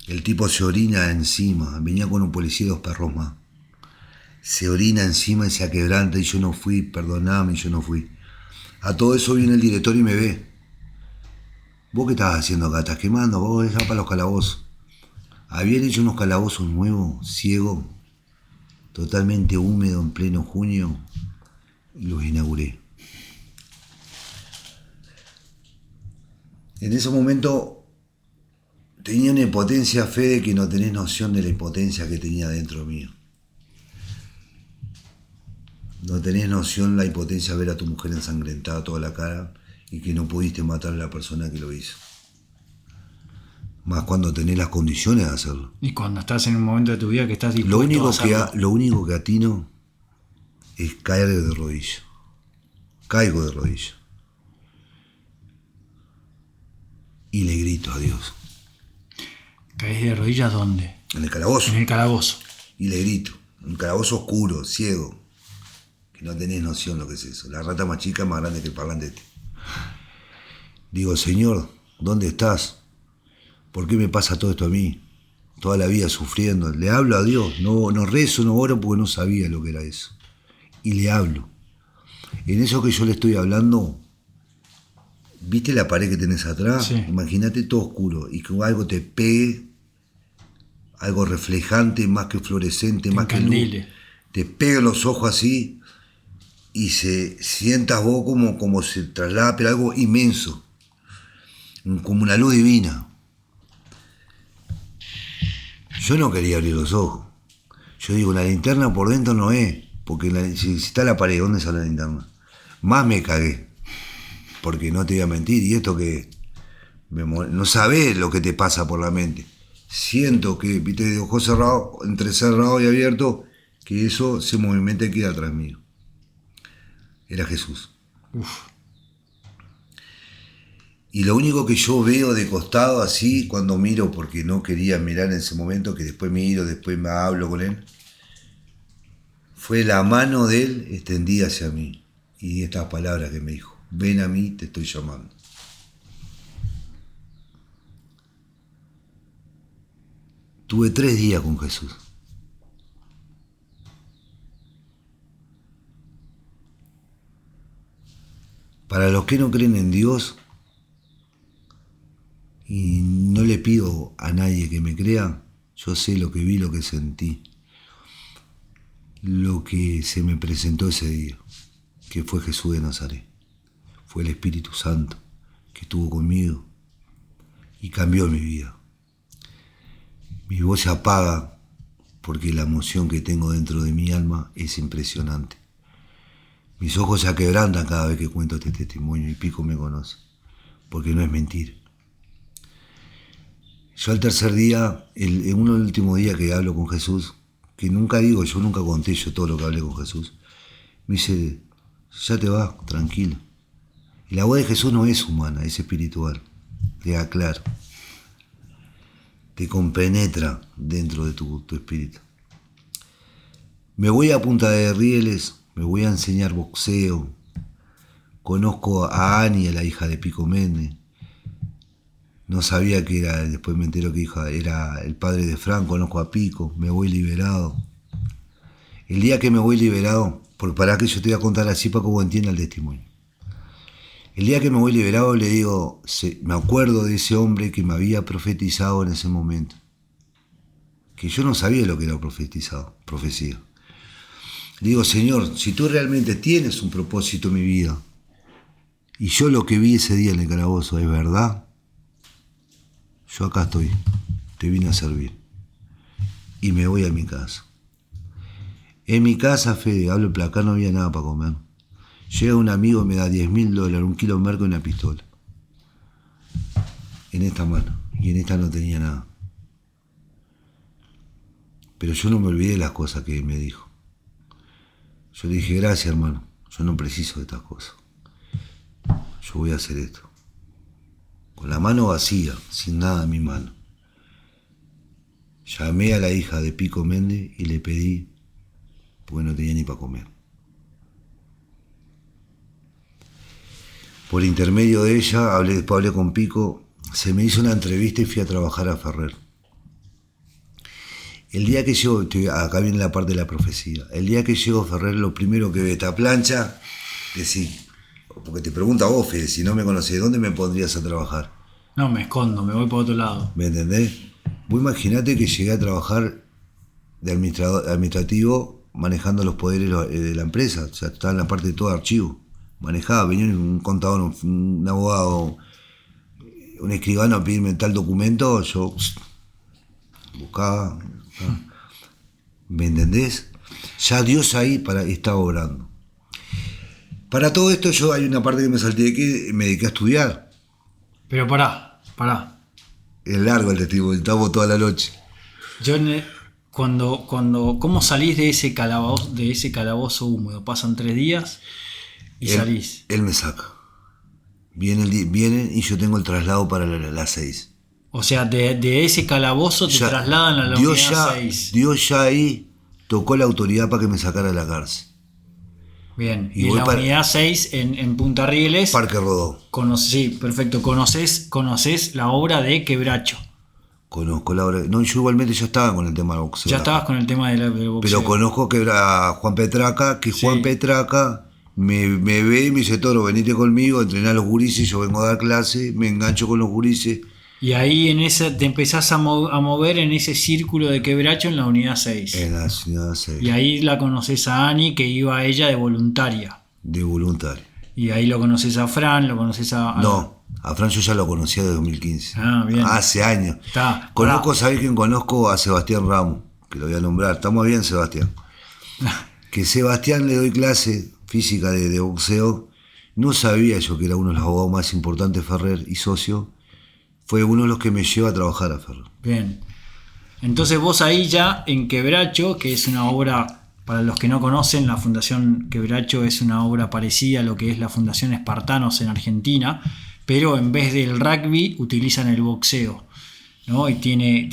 Speaker 2: El tipo se orina encima, venía con un policía y 2 perros más. Se orina encima y se aquebranta y yo no fui, perdoname, yo no fui. A todo eso viene el director y me ve. ¿Vos qué estabas haciendo acá? ¿Estás quemando? Vos ya para los calabozos. Habían hecho unos calabozos nuevos, ciegos, totalmente húmedo en pleno junio, y los inauguré. En ese momento tenía una impotencia, Fede, que no tenés noción de la impotencia que tenía dentro mío. No tenés noción la impotencia de ver a tu mujer ensangrentada toda la cara y que no pudiste matar a la persona que lo hizo. Más cuando tenés las condiciones de hacerlo.
Speaker 1: Y cuando estás en un momento de tu vida que estás dispuesto
Speaker 2: Lo único,
Speaker 1: a hacerlo.
Speaker 2: lo único que atino es caer de rodillas. Caigo de rodillas. Y le grito a Dios.
Speaker 1: ¿Caes de rodillas dónde?
Speaker 2: En el calabozo.
Speaker 1: En el calabozo.
Speaker 2: Y le grito. Un calabozo oscuro, ciego. Que no tenés noción lo que es eso. La rata más chica es más grande que el parlante este. Digo, Señor, ¿dónde estás? ¿Por qué me pasa todo esto a mí? Toda la vida sufriendo. Le hablo a Dios. No rezo, no oro porque no sabía lo que era eso. Y le hablo. En eso que yo le estoy hablando, ¿viste la pared que tenés atrás?
Speaker 1: Sí.
Speaker 2: Imagínate todo oscuro y que algo te pegue, algo reflejante, más que fluorescente, más que luz.
Speaker 1: Encandile.
Speaker 2: Te pegue los ojos así y se sientas vos como se traslada, pero algo inmenso, como una luz divina. Yo no quería abrir los ojos. Yo digo, la linterna por dentro no es, porque si está la pared, ¿dónde sale la linterna? Más me cagué, porque no te voy a mentir, y esto que no sabés lo que te pasa por la mente. Siento que, viste, de ojos cerrados, entre cerrado y abierto, que eso se movimiento queda atrás mío. Era Jesús.
Speaker 1: Uf.
Speaker 2: Y lo único que yo veo de costado así, cuando miro, porque no quería mirar en ese momento, que después miro, después me hablo con él, fue la mano de él extendida hacia mí. Y estas palabras que me dijo, ven a mí, te estoy llamando. Tuve 3 días con Jesús. Para los que no creen en Dios, y no le pido a nadie que me crea, yo sé lo que vi, lo que sentí, lo que se me presentó ese día, que fue Jesús de Nazaret. Fue el Espíritu Santo que estuvo conmigo y cambió mi vida. Mi voz se apaga porque la emoción que tengo dentro de mi alma es impresionante. Mis ojos se aquebrantan cada vez que cuento este testimonio y Pico me conoce, porque no es mentir. Yo al tercer día, en uno de los últimos días que hablo con Jesús, que nunca digo, yo nunca conté yo todo lo que hablé con Jesús, me dice, ya te vas, tranquilo. Y la voz de Jesús no es humana, es espiritual, te aclaro. Te compenetra dentro de tu espíritu. Me voy a Punta de Rieles me voy a enseñar boxeo. Conozco a Ani, a la hija de Pico Méndez. No sabía que era, después me entero que era el padre de Fran, conozco a Pico, me voy liberado. El día que me voy liberado, porque para que yo te voy a contar así para que vos entiendas el testimonio. El día que me voy liberado le digo, me acuerdo de ese hombre que me había profetizado en ese momento. Que yo no sabía lo que era profecía. Le digo, Señor, si tú realmente tienes un propósito en mi vida, y yo lo que vi ese día en el calabozo es verdad, yo acá estoy, te vine a servir. Y me voy a mi casa. En mi casa, Fede, hablo en placar, no había nada para comer. Llega un amigo y me da $10.000, un kilo de merca y una pistola. En esta mano. Y en esta no tenía nada. Pero yo no me olvidé de las cosas que él me dijo. Yo le dije, gracias, hermano. Yo no preciso de estas cosas. Yo voy a hacer esto. Con la mano vacía, sin nada en mi mano. Llamé a la hija de Pico Méndez y le pedí, porque no tenía ni para comer. Por intermedio de ella, después hablé con Pico, se me hizo una entrevista y fui a trabajar a Ferrer. El día que llego, acá viene la parte de la profecía, el día que llego a Ferrer, lo primero que ve esta plancha, decís, porque te pregunta vos, Fede, si no me conocés, ¿dónde me pondrías a trabajar?
Speaker 1: No, me escondo, me voy para otro lado.
Speaker 2: ¿Me entendés? Vos imaginate que llegué a trabajar de administrativo manejando los poderes de la empresa, o sea, estaba en la parte de todo archivo. Manejaba, venía un contador, un abogado, un escribano a pedirme tal documento, yo buscaba. ¿Me entendés? Ya Dios ahí estaba obrando. Para todo esto hay una parte que me salté, que me dediqué a estudiar.
Speaker 1: Pero pará.
Speaker 2: Es largo el testimonio, estamos toda la noche.
Speaker 1: Yo ¿cómo salís de ese calabozo húmedo? Pasan 3 días y salís.
Speaker 2: Él me saca. Vienen y yo tengo el traslado para las 6.
Speaker 1: O sea, de ese calabozo te trasladan a la unidad 6.
Speaker 2: Dios ya ahí tocó la autoridad para que me sacara de la cárcel.
Speaker 1: Bien, y en la unidad 6 en Punta Rieles.
Speaker 2: Parque Rodó.
Speaker 1: Sí, perfecto. ¿Conoces la obra de Quebracho?
Speaker 2: Conozco la obra. No, yo igualmente ya estaba con el tema del boxeo.
Speaker 1: Ya estabas con el tema del boxeo.
Speaker 2: Pero conozco a Juan Petraca, que Juan Petraca me ve y me dice, Toro, venite conmigo, entrená a los gurises, yo vengo a dar clase, me engancho con los gurises.
Speaker 1: Y ahí te empezás a mover en ese círculo de Quebracho en la unidad 6.
Speaker 2: En la unidad 6.
Speaker 1: Y ahí la conoces a Ani, que iba a ella de voluntaria.
Speaker 2: De voluntaria.
Speaker 1: Y ahí lo conoces a Fran, lo conoces a...
Speaker 2: No, a Fran yo ya lo conocía de 2015.
Speaker 1: Ah, bien.
Speaker 2: Hace años. ¿Sabés quién conozco? A Sebastián Ramos, que lo voy a nombrar. Estamos bien, Sebastián. Que Sebastián le doy clase física de boxeo. No sabía yo que era uno de los abogados más importantes de Ferrer y socio. Fue uno de los que me lleva a trabajar a Ferrer.
Speaker 1: Bien. Entonces vos ahí ya en Quebracho, que es una obra, para los que no conocen, la Fundación Quebracho es una obra parecida a lo que es la Fundación Espartanos en Argentina, pero en vez del rugby utilizan el boxeo, ¿no? Y tiene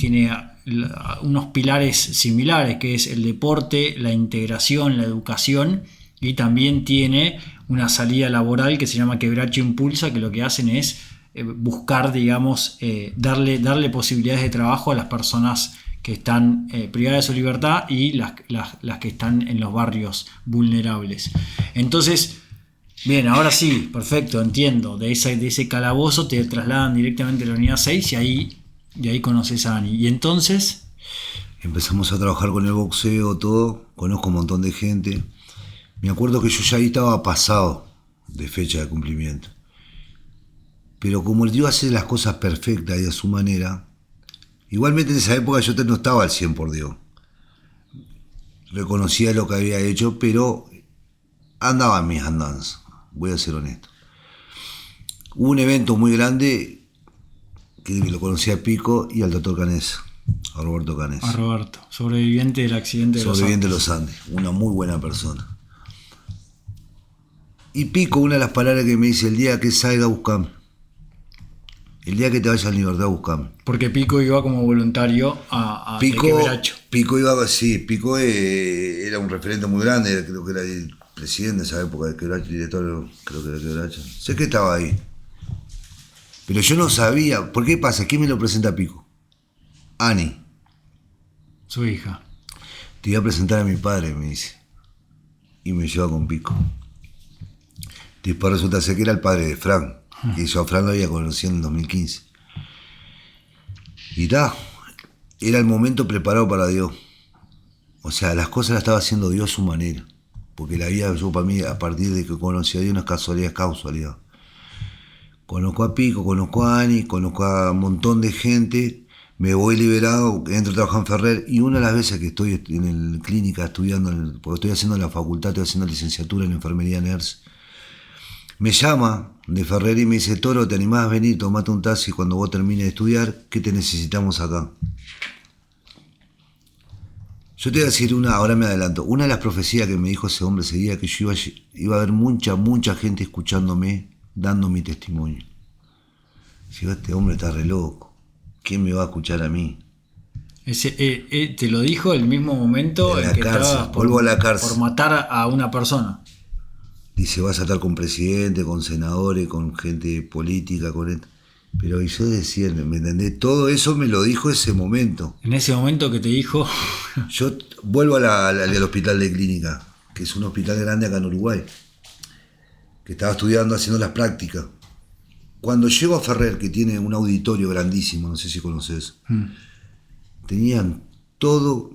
Speaker 1: unos pilares similares, que es el deporte, la integración, la educación, y también tiene una salida laboral que se llama Quebracho Impulsa, que lo que hacen es buscar, digamos, darle posibilidades de trabajo a las personas que están privadas de su libertad y las que están en los barrios vulnerables. Entonces, bien, ahora sí, perfecto, entiendo. De ese calabozo te trasladan directamente a la unidad 6 y ahí conoces a Ani. Y entonces
Speaker 2: empezamos a trabajar con el boxeo, todo. Conozco un montón de gente. Me acuerdo que yo ya ahí estaba pasado de fecha de cumplimiento. Pero como el Dios hace las cosas perfectas y a su manera, igualmente en esa época yo no estaba al 100 por Dios. Reconocía lo que había hecho, pero andaba en mis andanzas, voy a ser honesto. Hubo un evento muy grande que lo conocía a Pico y al doctor Canés, a Roberto Canés.
Speaker 1: A Roberto, sobreviviente del accidente de
Speaker 2: los Andes, una muy buena persona. Y Pico, una de las palabras que me dice, el día que salga, buscame. El día que te vayas a libertad, buscame.
Speaker 1: Porque Pico iba como voluntario a Quebracho.
Speaker 2: Pico iba, sí, Pico era un referente muy grande, creo que era el presidente de esa época de Quebracho, director, creo que de Quebracho. Sé que estaba ahí. Pero yo no sabía. ¿Por qué pasa? ¿Quién me lo presenta a Pico? Ani.
Speaker 1: Su hija.
Speaker 2: Te iba a presentar a mi padre, me dice. Y me lleva con Pico. Después resulta ser que era el padre de Fran. Que yo a Fran lo había conocido en el 2015. Y era el momento preparado para Dios. O sea, las cosas las estaba haciendo Dios a su manera. Porque la vida, yo para mí, a partir de que conocí a Dios, no es casualidad, es causalidad. Conozco a Pico, conozco a Ani, conozco a un montón de gente, me voy liberado, entro a trabajar en Ferrer, y una de las veces que estoy en la clínica estudiando, porque estoy haciendo la facultad, estoy haciendo licenciatura en enfermería NERS, me llama de Ferrer y me dice: Toro, ¿te animás a venir? Tomate un taxi cuando vos termines de estudiar, ¿qué te necesitamos acá? Yo te voy a decir ahora me adelanto, una de las profecías que me dijo ese hombre ese día, que yo iba a haber mucha gente escuchándome, dando mi testimonio. Digo, este hombre está re loco, ¿quién me va a escuchar a mí?
Speaker 1: Te lo dijo el mismo momento
Speaker 2: en
Speaker 1: en
Speaker 2: la
Speaker 1: que
Speaker 2: cárcel,
Speaker 1: estabas
Speaker 2: vuelvo a la cárcel.
Speaker 1: Por matar a una persona.
Speaker 2: Dice, vas a estar con presidentes, con senadores, con gente política, con esto. Pero yo decía, ¿me entendés? Todo eso me lo dijo ese momento.
Speaker 1: En ese momento que te dijo...
Speaker 2: Yo vuelvo al hospital de clínica, que es un hospital grande acá en Uruguay, que estaba estudiando, haciendo las prácticas. Cuando llego a Ferrer, que tiene un auditorio grandísimo, no sé si conoces, tenían todos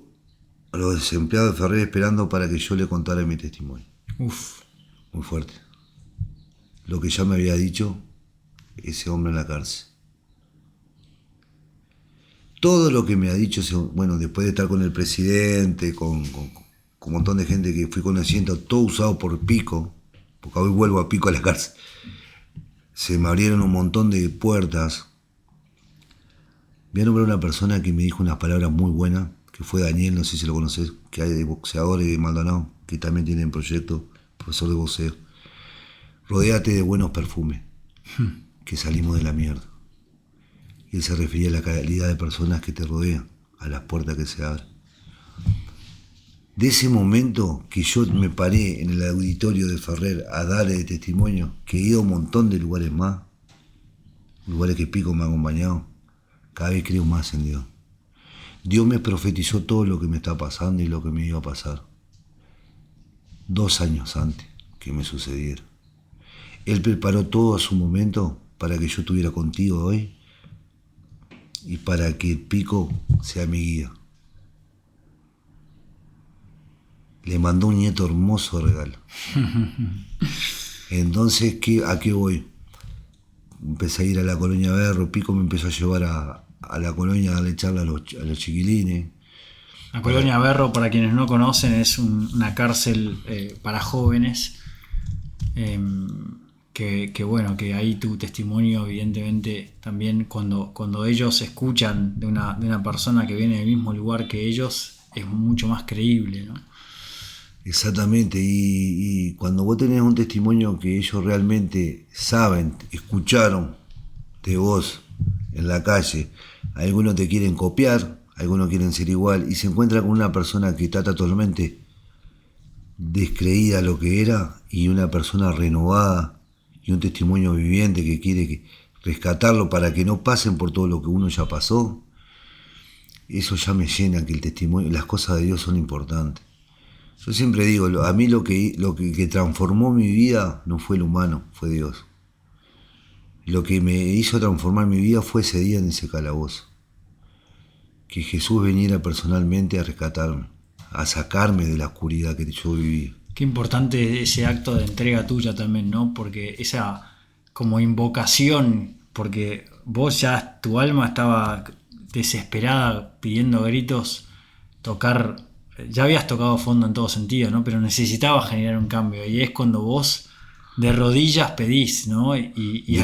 Speaker 2: los empleados de Ferrer esperando para que yo le contara mi testimonio.
Speaker 1: Uf.
Speaker 2: Muy fuerte. Lo que ya me había dicho ese hombre en la cárcel. Todo lo que me ha dicho, bueno, después de estar con el presidente, con un montón de gente que fui conociendo, todo usado por Pico, porque hoy vuelvo a Pico a la cárcel, se me abrieron un montón de puertas. Voy a nombrar una persona que me dijo unas palabras muy buenas, que fue Daniel, no sé si lo conoces, que hay de boxeadores de Maldonado, que también tienen proyectos, profesor de boxeo. Rodéate de buenos perfumes, que salimos de la mierda. Y él se refería a la calidad de personas que te rodean, a las puertas que se abren. De ese momento que yo me paré en el auditorio de Ferrer a darle testimonio, que he ido a un montón de lugares más, lugares que Pico me ha acompañado, cada vez creo más en Dios. Dios me profetizó todo lo que me está pasando y lo que me iba a pasar 2 años antes que me sucediera. Él preparó todo a su momento para que yo estuviera contigo hoy y para que Pico sea mi guía. Le mandó un nieto hermoso de regalo. Entonces, ¿a qué voy? Empecé a ir a la Colonia Berro, Pico me empezó a llevar a la colonia a darle charla a los chiquilines.
Speaker 1: La Colonia Berro, para quienes no conocen, es una cárcel para jóvenes. Que bueno, que ahí tu testimonio, evidentemente, también cuando ellos escuchan de una persona que viene del mismo lugar que ellos, es mucho más creíble, ¿no?
Speaker 2: Exactamente, y cuando vos tenés un testimonio que ellos realmente saben, escucharon de vos en la calle, algunos te quieren copiar, algunos quieren ser igual, y se encuentra con una persona que está totalmente descreída lo que era, y una persona renovada, y un testimonio viviente que quiere rescatarlo para que no pasen por todo lo que uno ya pasó, eso ya me llena, que el testimonio, las cosas de Dios son importantes. Yo siempre digo, a mí lo que transformó mi vida no fue el humano, fue Dios. Lo que me hizo transformar mi vida fue ese día en ese calabozo. Que Jesús viniera personalmente a rescatarme, a sacarme de la oscuridad que yo vivía.
Speaker 1: Qué importante ese acto de entrega tuya también, ¿no? Porque esa como invocación, porque vos ya, tu alma estaba desesperada, pidiendo a gritos, tocar... Ya habías tocado fondo en todo sentido, ¿no? Pero necesitabas generar un cambio. Y es cuando vos de rodillas pedís, ¿no? Y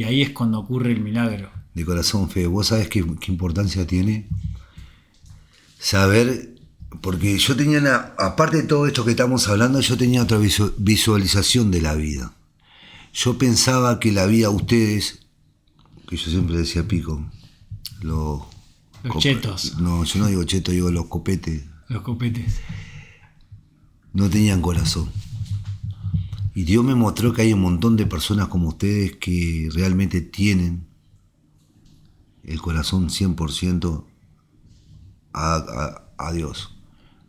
Speaker 1: ahí es cuando ocurre el milagro.
Speaker 2: De corazón, Fede. Vos sabés qué importancia tiene saber, porque yo tenía, aparte de todo esto que estamos hablando, yo tenía otra visualización de la vida. Yo pensaba que la vida, ustedes, que yo siempre decía Pico, los
Speaker 1: chetos.
Speaker 2: No, yo no digo chetos, digo los copetes.
Speaker 1: Los copetes.
Speaker 2: No tenían corazón. Y Dios me mostró que hay un montón de personas como ustedes que realmente tienen el corazón 100% a Dios,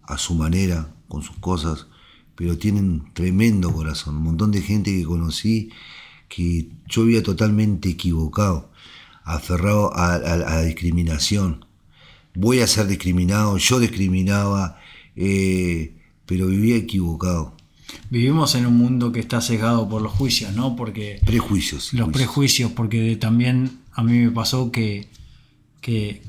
Speaker 2: a su manera, con sus cosas, pero tienen tremendo corazón. Un montón de gente que conocí que yo había totalmente equivocado, aferrado a la discriminación. Voy a ser discriminado, yo discriminaba, pero vivía equivocado.
Speaker 1: Vivimos en un mundo que está sesgado por los juicios, ¿no? Porque
Speaker 2: Prejuicios.
Speaker 1: los prejuicios, porque también a mí me pasó que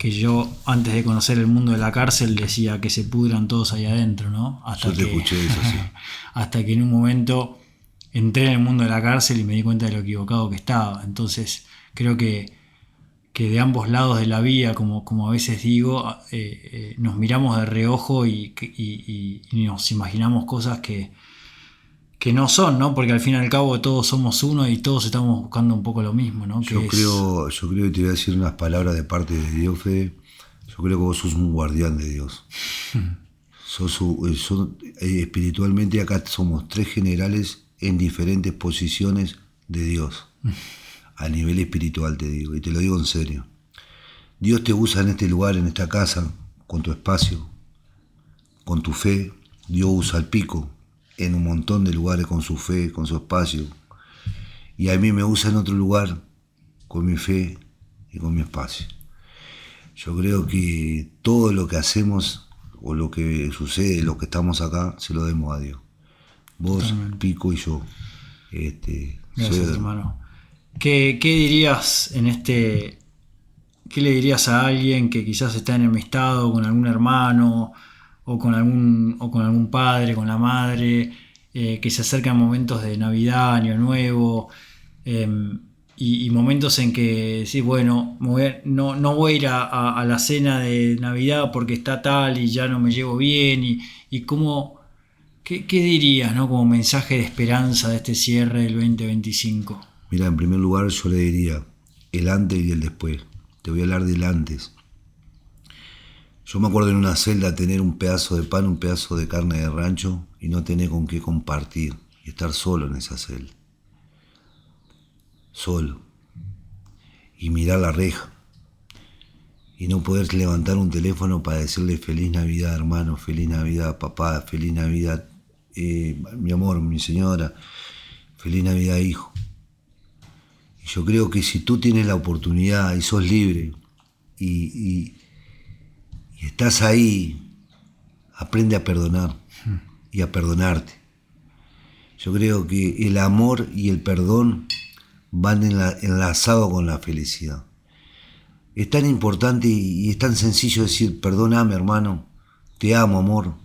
Speaker 1: yo, antes de conocer el mundo de la cárcel, decía que se pudran todos ahí adentro, ¿no?
Speaker 2: Yo te escuché eso, sí.
Speaker 1: Hasta que en un momento entré en el mundo de la cárcel y me di cuenta de lo equivocado que estaba. Entonces, creo que de ambos lados de la vía, como a veces digo, nos miramos de reojo y nos imaginamos cosas que no son, ¿no? Porque al fin y al cabo todos somos uno y todos estamos buscando un poco lo mismo, ¿no?
Speaker 2: Yo creo que te voy a decir unas palabras de parte de Dios, Fede. Yo creo que vos sos un guardián de Dios. Espiritualmente acá somos 3 generales en diferentes posiciones de Dios. A nivel espiritual te digo, y te lo digo en serio. Dios te usa en este lugar, en esta casa, con tu espacio, con tu fe. Dios usa el Pico en un montón de lugares con su fe, con su espacio. Y a mí me usa en otro lugar con mi fe y con mi espacio. Yo creo que todo lo que hacemos o lo que sucede, lo que estamos acá, se lo demos a Dios. Vos, totalmente. Pico y yo.
Speaker 1: Gracias, hermano. ¿Qué dirías qué le dirías a alguien que quizás está enemistado con algún hermano o con algún padre, con la madre, que se acercan momentos de Navidad, Año Nuevo, y momentos en que decís, bueno, no voy a ir a la cena de Navidad porque está tal y ya no me llevo bien, y cómo, ¿qué dirías, ¿no? Como mensaje de esperanza de este cierre del 2025?
Speaker 2: Mira, en primer lugar yo le diría el antes y el después. Te voy a hablar del antes. Yo me acuerdo en una celda tener un pedazo de pan, un pedazo de carne de rancho y no tener con qué compartir y estar solo en esa celda. Solo. Y mirar la reja. Y no poder levantar un teléfono para decirle feliz Navidad, hermano, feliz Navidad, papá, feliz Navidad, mi amor, mi señora, feliz Navidad, hijo. Y yo creo que si tú tienes la oportunidad y sos libre y estás ahí, aprende a perdonar y a perdonarte. Yo creo que el amor y el perdón van enlazados con la felicidad. Es tan importante y es tan sencillo decir, perdóname, hermano, te amo, amor,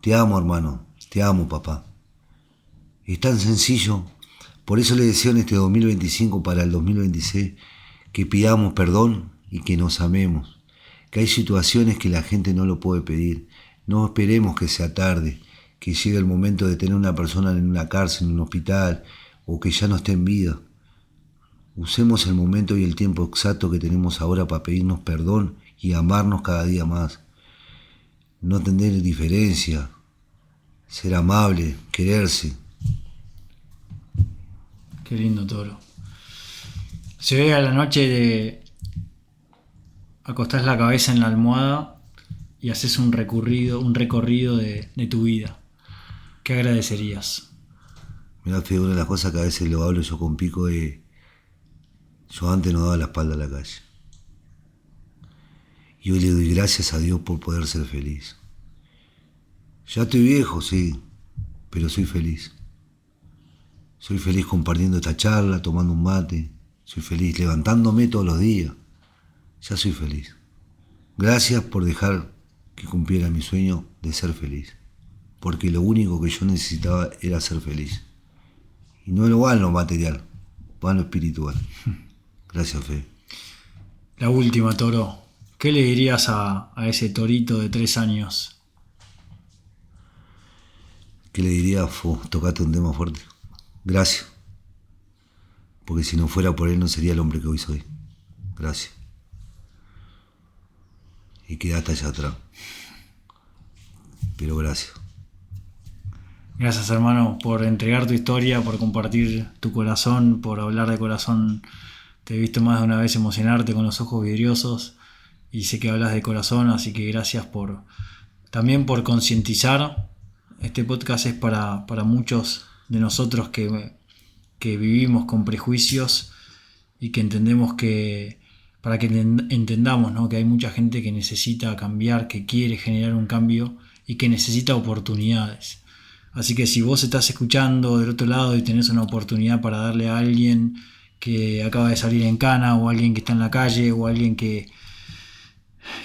Speaker 2: te amo, hermano, te amo, papá. Es tan sencillo. Por eso le deseo en este 2025 para el 2026 que pidamos perdón y que nos amemos. Que hay situaciones que la gente no lo puede pedir. No esperemos que sea tarde, que llegue el momento de tener una persona en una cárcel, en un hospital, o que ya no esté en vida. Usemos el momento y el tiempo exacto que tenemos ahora para pedirnos perdón y amarnos cada día más. No tener diferencia, ser amable, quererse.
Speaker 1: Qué lindo, Toro. Se ve a la noche de acostás la cabeza en la almohada y haces un recorrido de tu vida. ¿Qué agradecerías?
Speaker 2: Mirá, Fede, una de las cosas que a veces lo hablo yo con Pico es... Yo antes no daba la espalda a la calle. Y hoy le doy gracias a Dios por poder ser feliz. Ya estoy viejo, sí, pero soy feliz. Soy feliz compartiendo esta charla, tomando un mate. Soy feliz levantándome todos los días. Ya soy feliz. Gracias por dejar que cumpliera mi sueño de ser feliz. Porque lo único que yo necesitaba era ser feliz. Y no lo va en lo material, va en lo espiritual. Gracias, Fe.
Speaker 1: La última, Toro. ¿Qué le dirías a ese torito de 3 años?
Speaker 2: ¿Qué le diría? Tocaste un tema fuerte. Gracias. Porque si no fuera por él no sería el hombre que hoy soy. Gracias. Y quedaste allá atrás. Pero gracias.
Speaker 1: Gracias, hermano, por entregar tu historia, por compartir tu corazón, por hablar de corazón. Te he visto más de una vez emocionarte con los ojos vidriosos y sé que hablas de corazón, así que gracias también por concientizar. Este podcast es para muchos de nosotros que vivimos con prejuicios y que entendemos para que entendamos, ¿no?, que hay mucha gente que necesita cambiar, que quiere generar un cambio y que necesita oportunidades. Así que si vos estás escuchando del otro lado y tenés una oportunidad para darle a alguien que acaba de salir en cana, o a alguien que está en la calle, o a alguien que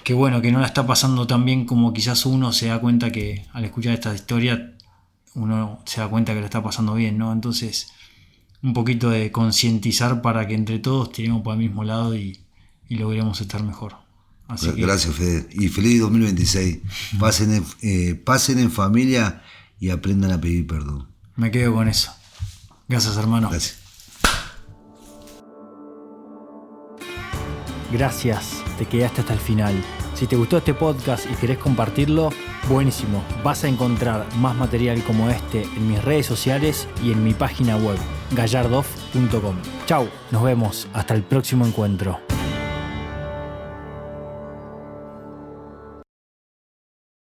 Speaker 1: no la está pasando tan bien como quizás uno se da cuenta, que al escuchar esta historia uno se da cuenta que la está pasando bien, ¿no? Entonces, un poquito de concientizar para que entre todos tiremos para el mismo lado y logremos estar mejor. Así que,
Speaker 2: gracias, Fede. Y feliz 2026. Pasen en familia y aprendan a pedir perdón.
Speaker 1: Me quedo con eso. Gracias, hermano. Gracias, te quedaste hasta el final. Si te gustó este podcast y querés compartirlo, buenísimo. Vas a encontrar más material como este en mis redes sociales y en mi página web, gallardoff.com. Chau, nos vemos hasta el próximo encuentro.